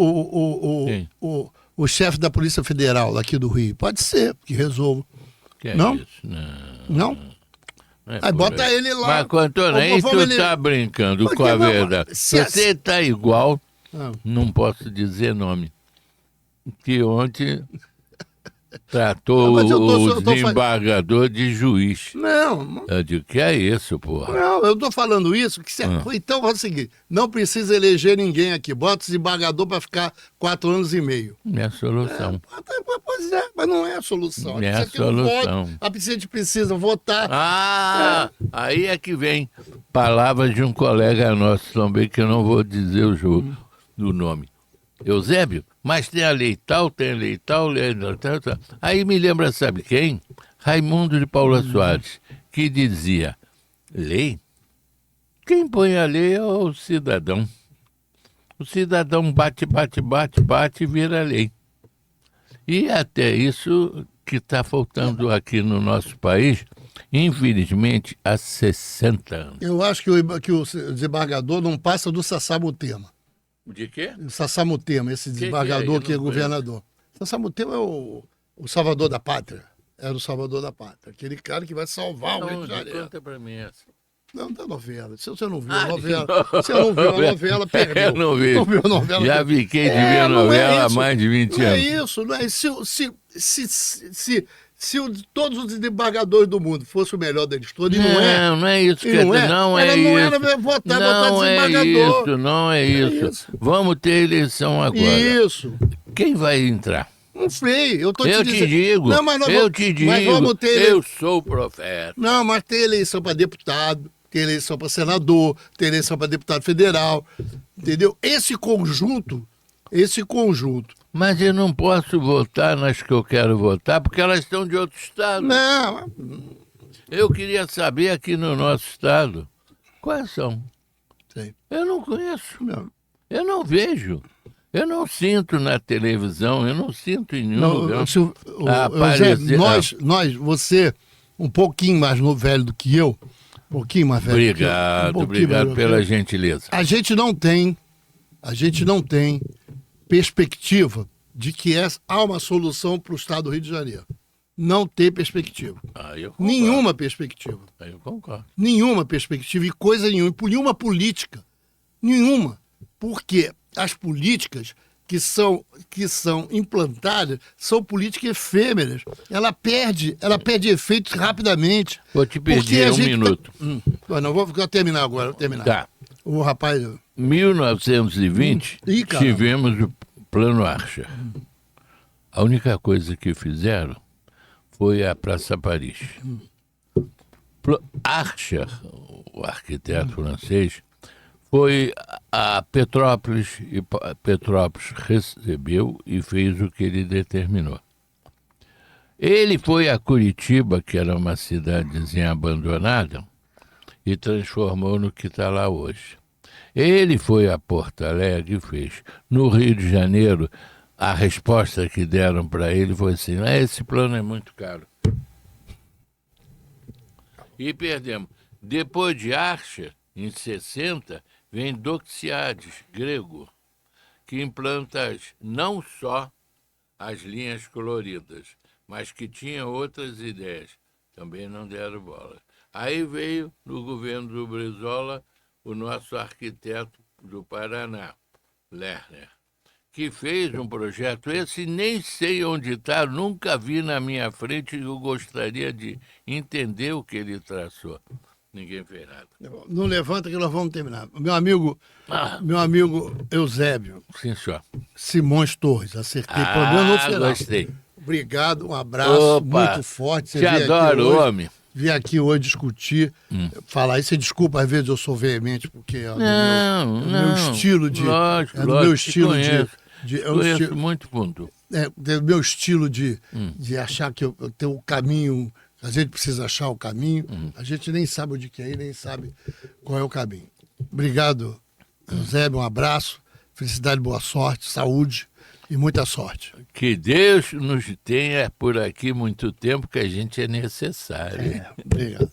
o o chefe da Polícia Federal daqui do Rio. Pode ser, que resolva. Que Não? é isso? Não. Não? Não é Aí por bota aí. ele lá. Marco Antônio, aí tu Vamos ele- tá brincando Porque com a não, verdade. se- Você tá igual, Ah. não posso dizer nome, que ontem tratou Mas eu tô o desembargador de juiz. Não, Eu digo, que é isso, porra? não, eu tô falando isso. Então é o seguinte: não precisa eleger ninguém aqui. Bota esse desembargador para ficar 4 anos e meio. Minha solução. Pois é, mas não é a solução. É a Precisa ter um solução. voto. A gente precisa votar. Ah, aí é que vem palavras de um colega nosso também, que eu não vou dizer o jogo do nome. Eusébio, mas tem a lei tal, lei tal. Aí me lembra, sabe quem? Raimundo de Paula Soares, que dizia, lei? Quem põe a lei é o cidadão. O cidadão bate e vira lei. E até isso que está faltando aqui no nosso país, infelizmente, há 60 anos. Eu acho que o desembargador não passa do Sassamutema. De quê? O Sassamutema, esse desembargador que é? que é Eu não governador. Sassamutema é o salvador da pátria. Era o salvador da pátria. Aquele cara que vai salvar o Rio de Janeiro. Conta pra mim essa. Não, da novela. Se você não viu Ah, a novela, não. se você não viu a novela, perdeu. Eu não vi. Não viu a novela, Já perdeu. fiquei de ver não é novela há isso. mais de 20 Não é anos. isso, não é isso. Se todos os desembargadores do mundo fossem o melhor deles todos, e não é. Não é isso, E não é? não é Ela isso. não era votar Não é desembargador. isso, não é isso. isso. Vamos ter eleição agora. Isso. Quem vai entrar? Não sei, eu tô Eu te te dizendo. digo, Não, mas nós eu vamos- te digo, Mas vamos ter eu sou o profeta. Não, mas tem eleição para deputado, tem eleição para senador, tem eleição para deputado federal, entendeu? Esse conjunto, Mas eu não posso votar nas que eu quero votar, porque elas estão de outro estado. não, Eu queria saber aqui no nosso estado, quais são? sei, Eu não conheço, não. eu não vejo. Eu não sinto na televisão, eu não sinto em nenhum Não, lugar. Eusébio, nós, você, um pouquinho mais velho do que eu, um pouquinho mais velho do que eu, um pouquinho Obrigado mais pela velho. gentileza. A gente não tem perspectiva de que há uma solução para o estado do Rio de Janeiro. Não tem perspectiva. Eu concordo. Nenhuma perspectiva. Eu concordo. Nenhuma perspectiva e coisa nenhuma, por nenhuma política. Nenhuma. Porque as políticas que são implantadas são políticas efêmeras. Ela perde efeitos rapidamente. Vou te Porque pedir a um gente minuto. Não, vou terminar agora. Vou terminar. Tá. O rapaz... 1920, Ih, caramba. tivemos o Plano Archer. A única coisa que fizeram foi a Praça Paris. Archer, o arquiteto francês, foi a Petrópolis, e Petrópolis recebeu e fez o que ele determinou. Ele foi a Curitiba, que era uma cidadezinha abandonada, e transformou no que está lá hoje. Ele foi a Porto Alegre e fez. No Rio de Janeiro, a resposta que deram para ele foi assim, esse plano é muito caro. E perdemos. Depois de Archer, em 60, vem Doxiades, grego, que implanta não só as linhas coloridas, mas que tinha outras ideias. Também não deram bola. Aí veio, no governo do Brizola, o nosso arquiteto do Paraná, Lerner, que fez um projeto, esse nem sei onde está, nunca vi na minha frente e eu gostaria de entender o que ele traçou. Ninguém fez nada. Não levanta que nós vamos terminar. Meu amigo Eusébio Sim, senhor. Simões Torres, acertei. Problema no final. Gostei. Obrigado, um abraço Opa, muito forte. Você te veio aqui adoro, hoje, homem. Vir aqui hoje discutir, falar isso. Desculpa, às vezes eu sou veemente, porque é do meu estilo de... Lógico, é do meu estilo conheço, é um conheço estilo- muito ponto. é do meu estilo de achar que eu tenho o caminho, a gente precisa achar o caminho, a gente nem sabe onde que é, nem sabe qual é o caminho. Obrigado, Eusébio, um abraço, felicidade, boa sorte, saúde e muita sorte. Que Deus nos tenha por aqui muito tempo, que a gente é necessário. Obrigado.